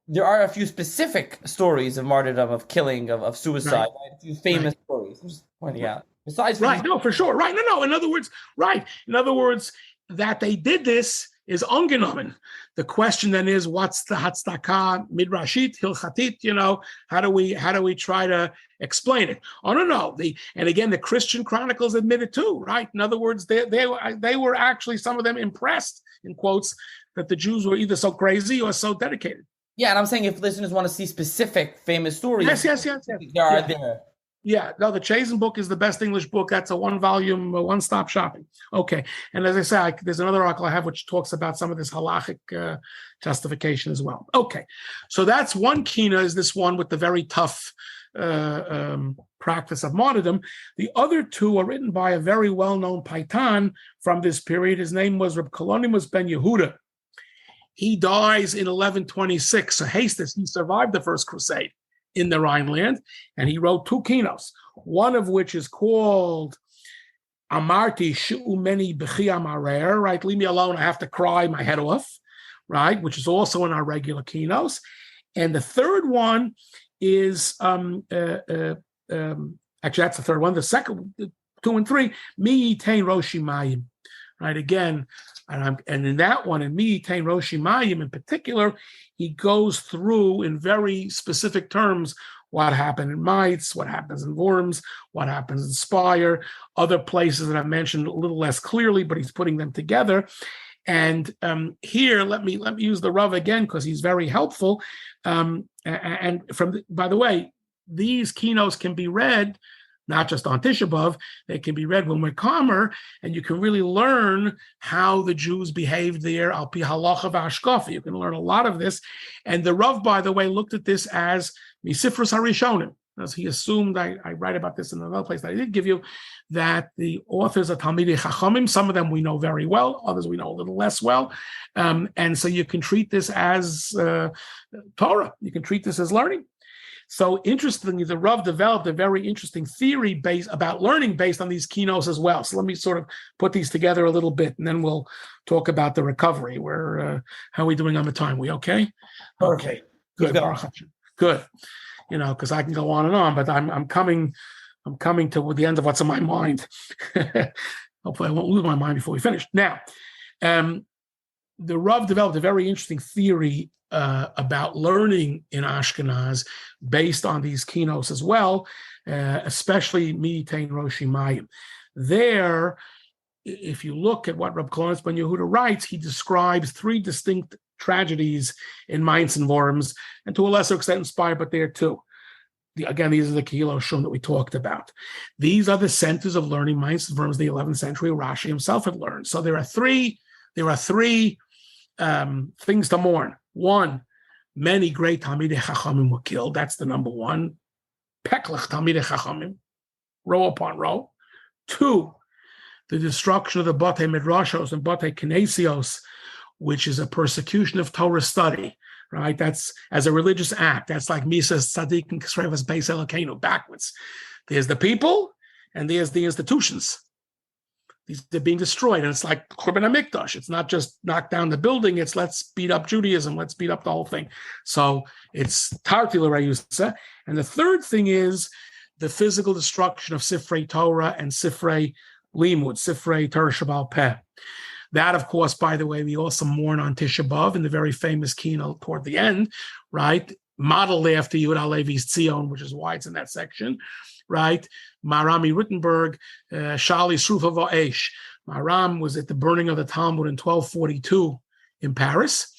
there are a few specific stories of martyrdom, of killing, of suicide, a few famous stories. I'm just pointing out. Besides, for sure. In other words, that they did this is ungenommen. The question then is, what's the hatzdaka midrashit hilchatit? How do we try to explain it? Oh no. And again, the Christian chronicles admit it too, right? In other words, they were actually, some of them, impressed, in quotes, that the Jews were either so crazy or so dedicated. Yeah, and I'm saying if listeners want to see specific famous stories, yes. There are there. Yeah, no, the Chazen book is the best English book. That's a 1-volume, one-stop shopping. Okay, and as I say, there's another article I have which talks about some of this halachic justification as well. Okay, so that's one Kina, is this one with the very tough practice of martyrdom. The other 2 are written by a very well-known Paitan from this period. His name was Reb Kalonimus ben Yehuda. He dies in 1126. So Hastis, he survived the First Crusade in the Rhineland, and he wrote 2 Kinnos, one of which is called Amarti She'umeni B'chi Amarer, right? Leave me alone, I have to cry my head off, right? Which is also in our regular Kinnos. And the third one is, actually that's the third one. The second, 2 and 3, Mi Yitain Roshi Mayim, right? Again, and in that one, in Mi Yitain Roshi Mayim in particular, he goes through in very specific terms what happened in Mainz, what happens in Worms, what happens in Speyer, other places that I've mentioned a little less clearly, but he's putting them together. And here, let me use the Rav again because he's very helpful. And by the way, these Kinnos can be read not just on Tisha B'Av, they can be read when we're calmer, and you can really learn how the Jews behaved there, al pi halacha v'hashkafa. You can learn a lot of this. And the Rav, by the way, looked at this as misifros harishonim, as he assumed, I write about this in another place that I did give you, that the authors are Talmidei Chachamim. Some of them we know very well, others we know a little less well. And so you can treat this as Torah. You can treat this as learning. So interestingly, the Rav developed a very interesting theory about learning based on these Kinnos as well. So let me sort of put these together a little bit, and then we'll talk about the recovery. How are we doing on the time? We okay? Okay, good. Good. Because I can go on and on, but I'm coming I'm coming to the end of what's in my mind. Hopefully I won't lose my mind before we finish. Now, the Rav developed a very interesting theory about learning in Ashkenaz based on these Kinnos as well, especially Mitain Roshi Mayim. There, if you look at what Reb Klonis Ben Yehuda writes, he describes three distinct tragedies in Mainz and Worms, and to a lesser extent in Speyer, but there too. Again, these are the Kehillah Shum that we talked about. These are the centers of learning. Mainz and Worms, the 11th century, Rashi himself had learned. So there are three things to mourn. One, many great Talmidei Chachamim were killed. That's the number one. Peklech Talmidei Chachamim, row upon row. Two, the destruction of the Batei Midrashos and Batei Kinesios, which is a persecution of Torah study, right? That's as a religious act. That's like Misas Tzadik and Kesrevas Beis Elokeinu, backwards. There's the people, and there's the institutions. They're being destroyed, and it's like Korban HaMikdash. It's not just knock down the building, it's let's beat up Judaism, let's beat up the whole thing. So it's Tarti L'Rayusa. And the third thing is the physical destruction of Sifrei Torah and Sifrei Limud, Sifrei Torah Shabbal Peh. That, of course, by the way, we also mourn on Tisha B'Av in the very famous keynote toward the end, right? Modeled after Yehuda Halevi's Tzion, which is why it's in that section, right? Marami Rittenberg, Shali Srufa Va'esh. Maram was at the burning of the Talmud in 1242 in Paris,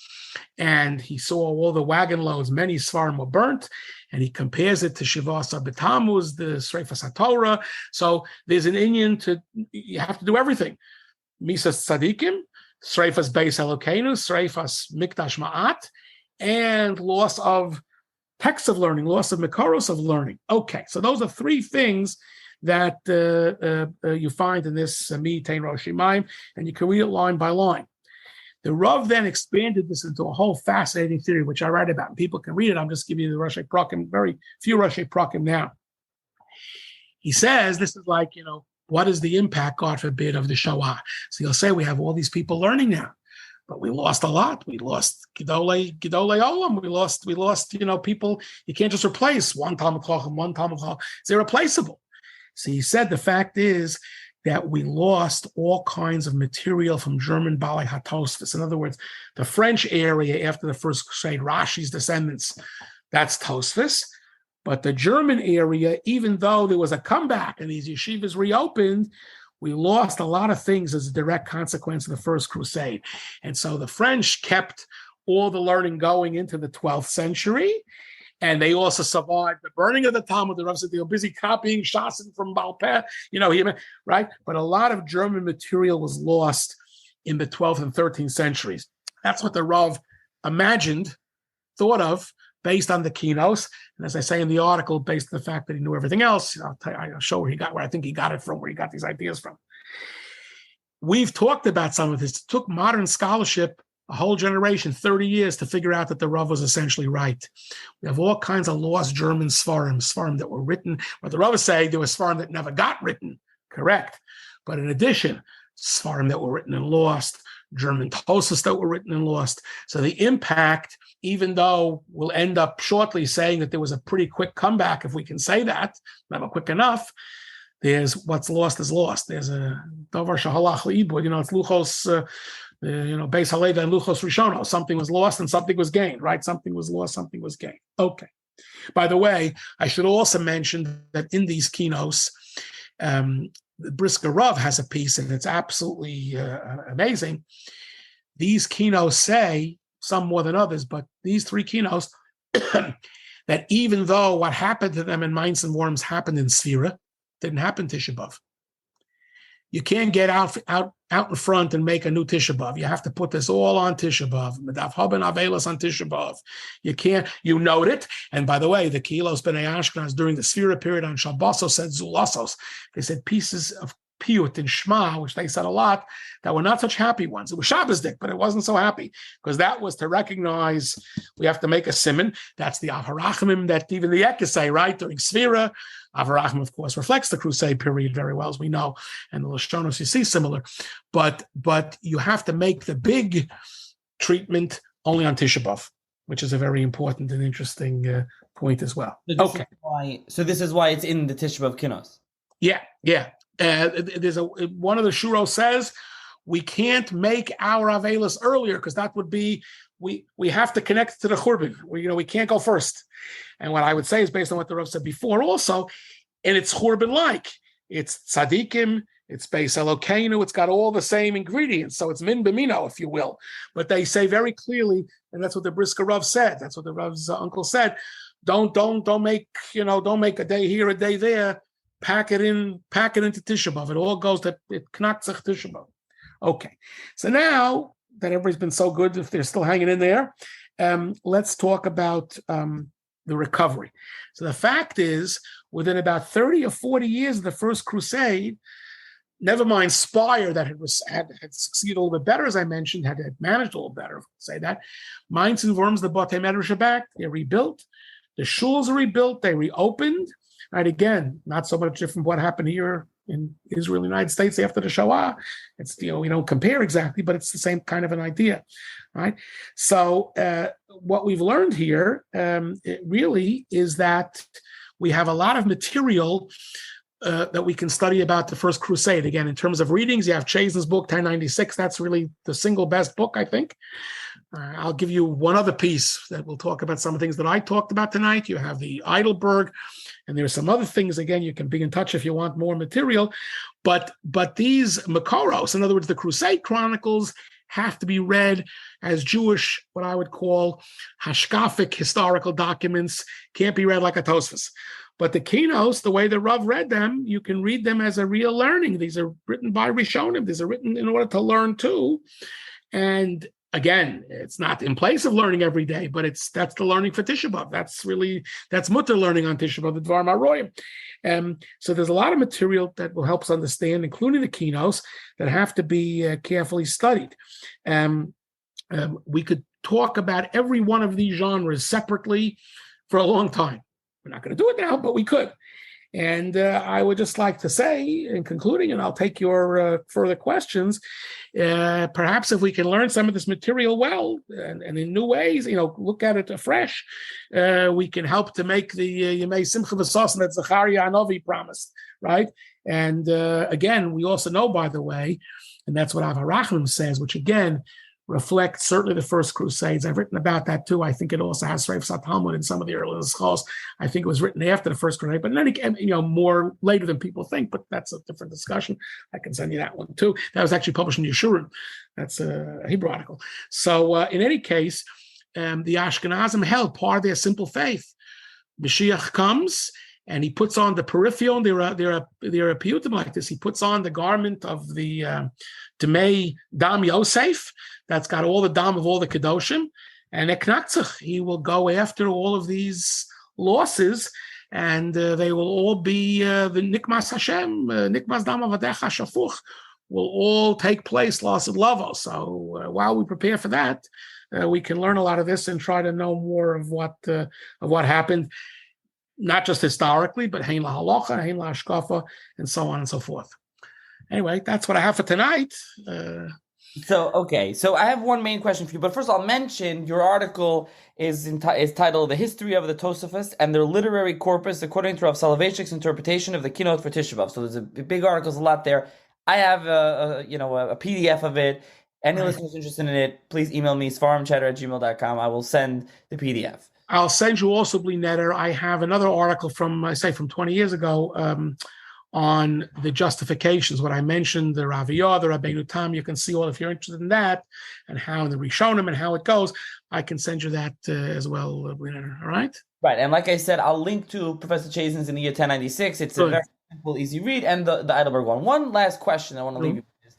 and he saw all the wagon loads, many Svarim were burnt, and he compares it to Shivasa B'Tammuz, the Sreifas HaTorah. So there's an Indian you have to do everything. Misas Tzadikim, Sreifas Beis Elokeinu, Sreifas Mikdash Ma'at, and loss of texts of learning, loss of Mikoros of learning. Okay, so those are three things that you find in this Mitain Roshi Mayim, and you can read it line by line. The Rav then expanded this into a whole fascinating theory, which I write about, and people can read it. I'm just giving you the Rosh Prakim, very few Rosh Prakim now. He says this is like, what is the impact, God forbid, of the Shoah? So he'll say we have all these people learning now, but we lost a lot. We lost Gidolei Olam. We lost, people. You can't just replace one Talmud Chacham, one Talmud Chacham. They're replaceable. So he said the fact is that we lost all kinds of material from German Balei HaTosfos. In other words, the French area after the First Crusade, Rashi's descendants, that's Tosfos. But the German area, even though there was a comeback and these yeshivas reopened, we lost a lot of things as a direct consequence of the First Crusade. And so the French kept all the learning going into the 12th century. And they also survived the burning of the Talmud. The Rav said they were busy copying Shasin from Baal Peh, right? But a lot of German material was lost in the 12th and 13th centuries. That's what the Rav thought of, based on the Kinnos. And as I say in the article, based on the fact that he knew everything else, I'll show where I think he got it from, where he got these ideas from. We've talked about some of this. It took modern scholarship a whole generation, 30 years, to figure out that the Rav was essentially right. We have all kinds of lost German Svarim that were written. What the Rav is saying, there were Svarim that never got written, correct. But in addition, Svarim that were written and lost, German Tosos that were written and lost. So the impact, even though we'll end up shortly saying that there was a pretty quick comeback, if we can say that, never quick enough, there's what's lost is lost. There's a Dovar Shahalach Ibud, it's Luchos, Beis Halevi and Luchos Rishonos. Something was lost and something was gained, right? Something was lost, something was gained. Okay. By the way, I should also mention that in these Kinnos, the Brisker Rav has a piece, and it's absolutely amazing. These Kinnos say, some more than others, but these three Kinnos, that even though what happened to them in Mainz and Worms happened in Sfira, didn't happen Tisha B'Av. You can't get out in front and make a new Tisha B'Av. You have to put this all on Tisha B'Av. Medav Haben Avelos on Tisha B'Av. You can't, you note it. And by the way, the Kilos B'nai Ashkenaz during the Sfira period on Shabbosos said Zulasos. They said pieces of Piyut and Shema, which they said a lot, that were not such happy ones. It was Shabbosdik, but it wasn't so happy, because that was to recognize we have to make a simon. That's the Avarachimim that even the Ekes say, right? During Sfira, Avarachim, of course, reflects the Crusade period very well, as we know, and the Lashonos you see similar. But you have to make the big treatment only on Tisha B'Av. which is a very important and interesting point as well. Okay. So this is why it's in the Tisha B'Av Kinnos. Yeah. There's one of the shuros says we can't make our avelos earlier because that would be we have to connect to the churban. We can't go first. And what I would say is based on what the Rav said before also, and it's churban like. It's tzaddikim, it's beis Elokeinu, it's got all the same ingredients. So it's min b'mino, if you will. But they say very clearly, and that's what the Brisker Rav said, that's what the Rav's uncle said, don't make a day here, a day there, pack it into Tisha B'Av. It all goes to Knatzach Tisha B'Av. Okay. So now that everybody's been so good, if they're still hanging in there, let's talk about the recovery. So the fact is, within about 30 or 40 years of the First Crusade, never mind Speyer that had succeeded a little bit better, as I mentioned, had managed a little better, say that. Mainz and Worms, the Batei Medrash back, they're rebuilt. The shuls are rebuilt, they reopened. Right, again, not so much different from what happened here in Israel, United States after the Shoah. It's, we don't compare exactly, but it's the same kind of an idea, right? So what we've learned here it really is that we have a lot of material that we can study about the First Crusade. Again, in terms of readings, you have Chasen's book, 1096. That's really the single best book, I think. I'll give you one other piece that will talk about some of the things that I talked about tonight. You have the Heidelberg, and there are some other things. Again, you can be in touch if you want more material. But these Makoros, in other words, the Crusade Chronicles, have to be read as Jewish, what I would call hashkafic historical documents. Can't be read like a Tosfos. But the Kinnos, the way the Rav read them, you can read them as a real learning. These are written by Rishonim. These are written in order to learn too. And again, it's not in place of learning every day, but that's the learning for Tisha B'Av. That's mutter learning on Tisha B'Av, the Dvar Maroyim. So there's a lot of material that will help us understand, including the Kinnos, that have to be carefully studied. We could talk about every one of these genres separately for a long time. We're not going to do it now, but we could. And I would just like to say, in concluding, and I'll take your further questions, perhaps if we can learn some of this material well and in new ways, look at it afresh, we can help to make the Yemei Simcha V'Sosan that Zechariah Hanavi promised, right? And again, we also know, by the way, and that's what Av HaRachamim says, which again reflects certainly the First Crusades. I've written about that too. I think it also has Reif Talmud in some of the earlier schools. I think it was written after the First Crusade, but then more later than people think. But that's a different discussion. I can send you that one too. That was actually published in Yeshurun. That's a Hebrew article. So in any case, the Ashkenazim held part of their simple faith. Mashiach comes and he puts on the peripheral. There are piyutim like this. He puts on the garment of the Demei Dam Yosef. That's got all the dam of all the kedoshim, and eknatzach. He will go after all of these losses, and they will all be the nikmas Hashem, nikmas dam avadecha shafuch, will all take place. Loss of lavo. So while we prepare for that, we can learn a lot of this and try to know more of what happened, not just historically, but hein la halacha, hein la hashkafa, and so on and so forth. Anyway, that's what I have for tonight. So I have one main question for you, but first I'll mention your article is titled "The History of the Tosafos and Their Literary Corpus According to Rav Soloveitchik's Interpretation of the Kinnos for Tisha B'Av." So there's a big article, there's a lot there. I have a PDF of it. Any listeners interested in it, please email me, svarimchatter@gmail.com. I will send the PDF. I'll send you also, Blinetter. I have another article from 20 years ago, on the justifications, what I mentioned, the Raviyah, the Rabbeinu Tam. You can see all if you're interested in that, and how the Rishonim and how it goes. I can send you that as well, all right? Right, and like I said, I'll link to Professor Chasen's in the year 1096. It's a very simple, easy read, and the Heidelberg one. One last question I want to leave you with is,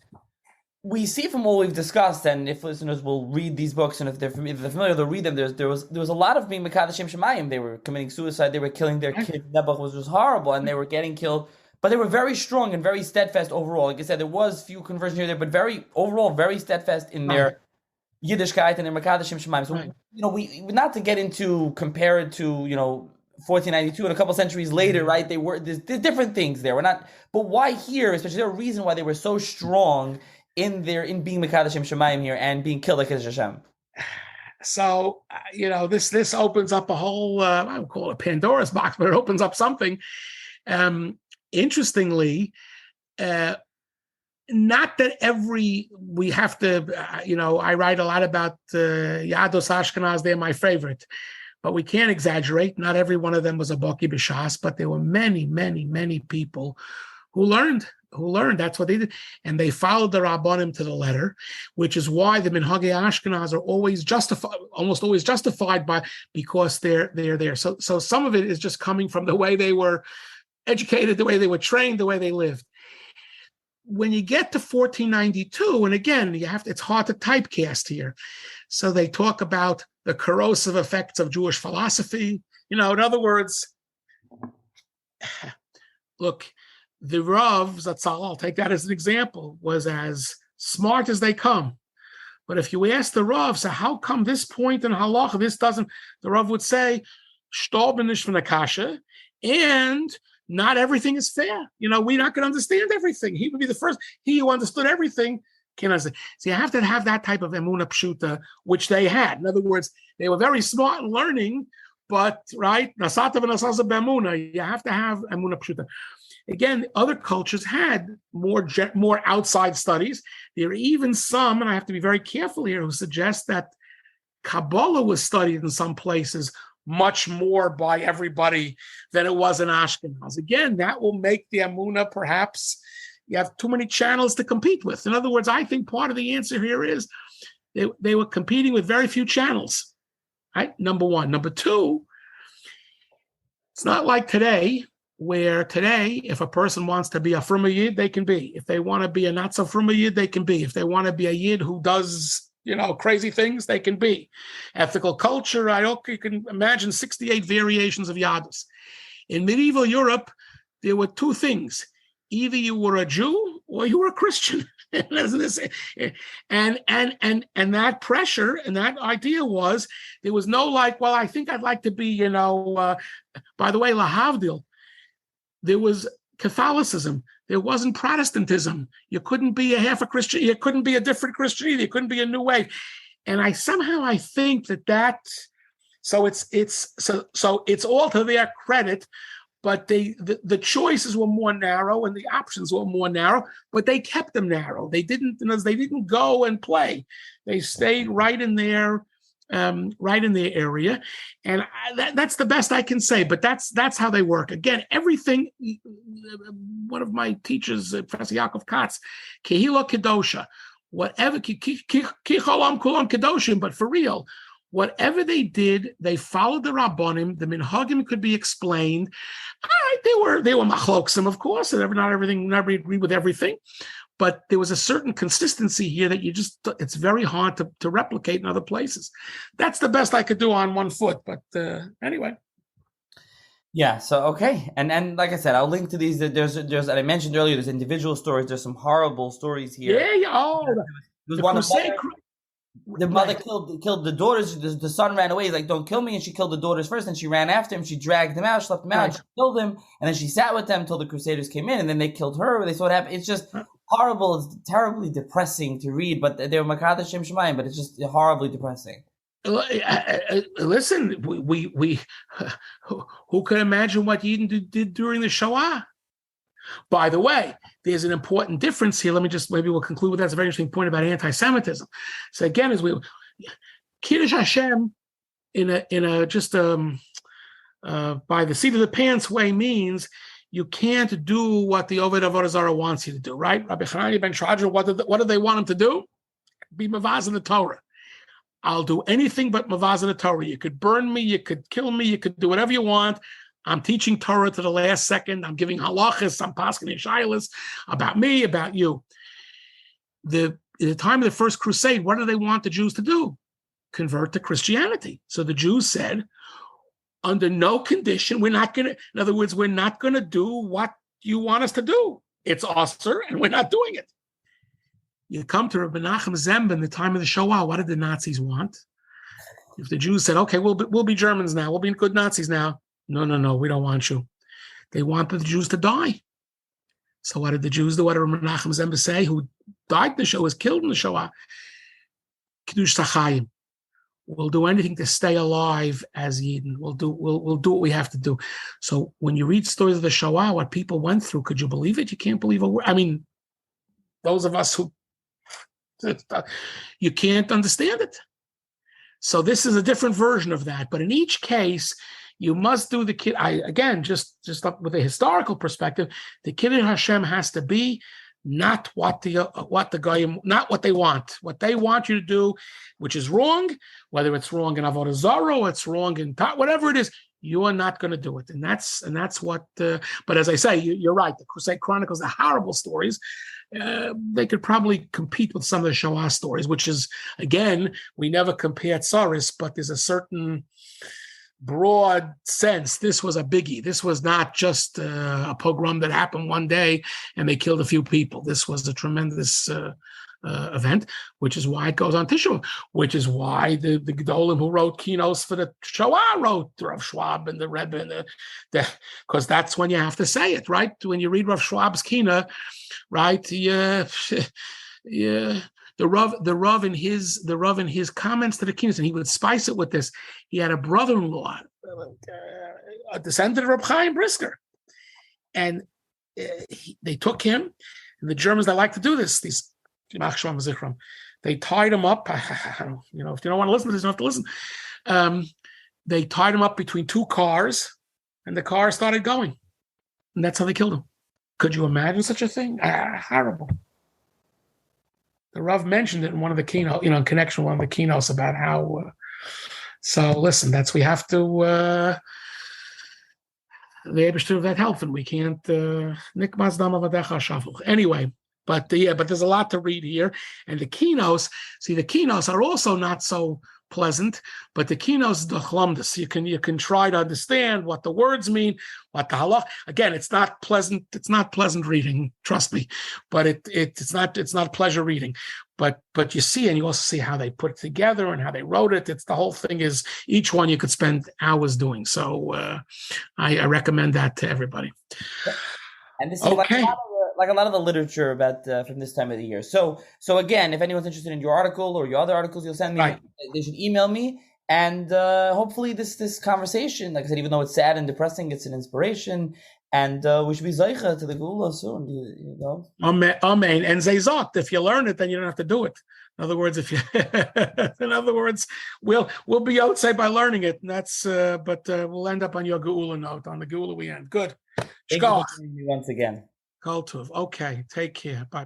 we see from what we've discussed, and if listeners will read these books, and if they're familiar, they'll read them, there was a lot of being Mekadashim Shemayim. They were committing suicide, they were killing their kid. Nebuch was horrible, and they were getting killed. But they were very strong and very steadfast overall. Like I said, there was few conversions here there, but overall very steadfast in their Yiddishkeit and their Mekadashim Shemayim. So we not to get into compare it to 1492 and a couple centuries later, right? There's different things there. But why here? Especially there a reason why they were so strong in being Mekadashim Shemayim here and being killed like Hashem. So, this opens up a whole, I would call it a Pandora's box, but it opens up something. Interestingly, not that we have to, I write a lot about Yados Ashkenaz, they're my favorite, but we can't exaggerate. Not every one of them was a Baki B'Shas, but there were many, many, many people who learned. That's what they did. And they followed the Rabbanim to the letter, which is why the Minhagei Ashkenaz are almost always justified because they're there. So some of it is just coming from the way they were educated, the way they were trained, the way they lived. When you get to 1492, and again, it's hard to typecast here. So they talk about the corrosive effects of Jewish philosophy. In other words, look, the Rav Zatzal, I'll take that as an example, was as smart as they come. But if you ask the Rav, so how come this point in halacha, this doesn't, the Rav would say, Shtor b'nish v'nakasha, and not everything is fair. We're not going to understand everything. He would be the first. He who understood everything can understand. So you have to have that type of emuna pshuta, which they had. In other words, they were very smart in learning, but right, nasata v'nasasa b'emuna. You have to have emuna pshuta. Again, other cultures had more outside studies. There are even some, and I have to be very careful here, who suggest that Kabbalah was studied in some places much more by everybody than it was in Ashkenaz. Again, that will make the Amunah perhaps you have too many channels to compete with. In other words, I think part of the answer here is they were competing with very few channels, right? Number one. Number two, it's not like today, where today, if a person wants to be a Fruma Yid, they can be. If they want to be a not so Fruma Yid, they can be. If they want to be a Yid who does crazy things, they can be. Ethical culture, you can imagine 68 variations of Yadus. In medieval Europe, there were two things. Either you were a Jew or you were a Christian. And that pressure and that idea was, there was no I think I'd like to be, by the way, Lahavdil, there was Catholicism. There wasn't Protestantism. You couldn't be a half a Christian. You couldn't be a different Christian either. You couldn't be a new wave. And I think that. So it's all to their credit, but the choices were more narrow and the options were more narrow. But they kept them narrow. They didn't go and play. They stayed right in their area, and that's the best I can say. But that's how they work. Again, everything. One of my teachers, Professor Yaakov Katz, Kehila Kedosha, whatever Kicholam Kulam Kedoshim, but for real, whatever they did, they followed the Rabbonim. The Minhagim could be explained. All right, they were machloksim, of course, and not everybody agreed with everything. But there was a certain consistency here that it's very hard to replicate in other places. That's the best I could do on one foot. But anyway. Yeah, so, okay. And like I said, I'll link to these. There's and I mentioned earlier, there's individual stories. There's some horrible stories here. Yeah. Oh, there was one the mother killed the daughters. The son ran away. He's like, don't kill me. And she killed the daughters first. And she ran after him. She dragged him out. She left him out. Right. She killed him. And then she sat with them until the Crusaders came in. And then they killed her. They saw what happened. It's just horrible. It's terribly depressing to read. But they were Makad Shem Shemayim. But it's just horribly depressing. Listen, we who could imagine what Yidden did during the Shoah? By the way, there's an important difference here. Maybe we'll conclude with that. It's a very interesting point about anti-Semitism. So again, as Kiddush Hashem in a just by the seat of the pants way means you can't do what the Oved Avodah Zarah wants you to do, right? Rabbi Hanani ben Shadra, what do they want him to do? Be mavaz in the Torah. I'll do anything but mavaz in the Torah. You could burn me, you could kill me, you could do whatever you want. I'm teaching Torah to the last second. I'm giving halachos. I'm paskin and shilas about me, about you. At the time of the First Crusade, what do they want the Jews to do? Convert to Christianity. So the Jews said, under no condition, we're not going to do what you want us to do. It's usher, and we're not doing it. You come to Rabbi Menachem Zemba in the time of the Shoah. What did the Nazis want? If the Jews said, okay, we'll be Germans now. We'll be good Nazis now. No, we don't want you. They wanted the Jews to die. So what did the Jews do? What did Menachem Zemba say, who died in the Shoah, was killed in the Shoah? Kiddush Tachayim. We'll do anything to stay alive as Yidden. We'll do what we have to do. So when you read stories of the Shoah, what people went through, could you believe it? You can't believe a word. I mean, those of us who, you can't understand it. So this is a different version of that. But in each case, you must do the kid. Again, just up with a historical perspective, the Kiddush Hashem has to be not what the goyim, not what they want. What they want you to do, which is wrong, whether it's wrong in Avodah Zarah, or it's wrong in whatever it is, you are not going to do it. And that's what. But as I say, you're right. The Crusade Chronicles, the horrible stories, they could probably compete with some of the Shoah stories, which is, again, we never compare tsaris, but there's a certain broad sense. This was a biggie. This was not just a pogrom that happened one day and they killed a few people. This was a tremendous event, which is why it goes on Tisha, which is why the Gedolim who wrote Kinnos for the Shoah wrote Rav Schwab and the Rebbe, and because that's when you have to say it, right? When you read Rav Schwab's Kina, right? Yeah. The Rav in his comments to the Kinnos, and he would spice it with this. He had a brother-in-law, a descendant of Reb Chaim Brisker, and they took him. And the Germans, they like to do this. They tied him up. If you don't want to listen to this, you don't have to listen. They tied him up between two cars, and the car started going, and that's how they killed him. Could you imagine such a thing? Horrible. The Rav mentioned it in one of the keynotes, in connection with one of the keynotes about how. So listen, we have to. The Eibishter of that help, and we can't. Anyway, but there's a lot to read here, and the keynotes. See, the keynotes are also not so pleasant, but the keynotes the chlumdus. You can try to understand what the words mean, what the halach. Again, it's not pleasant. It's not pleasant reading. Trust me, but it's not pleasure reading. But you see, and you also see how they put it together and how they wrote it. It's the whole thing is each one you could spend hours doing. So I recommend that to everybody. And this is okay. Like a lot of the literature about from this time of the year. So again, if anyone's interested in your article or your other articles, you'll send me. Right. They should email me, and hopefully this conversation, like I said, even though it's sad and depressing, it's an inspiration, and we should be zeicha to the Geula soon. You know. Amen. And zeizot. If you learn it, then you don't have to do it. In other words, we'll be outside by learning it, and that's. But we'll end up on your Geula note. On the Geula we end. Good. Thank you for joining me once again. Okay, take care. Bye.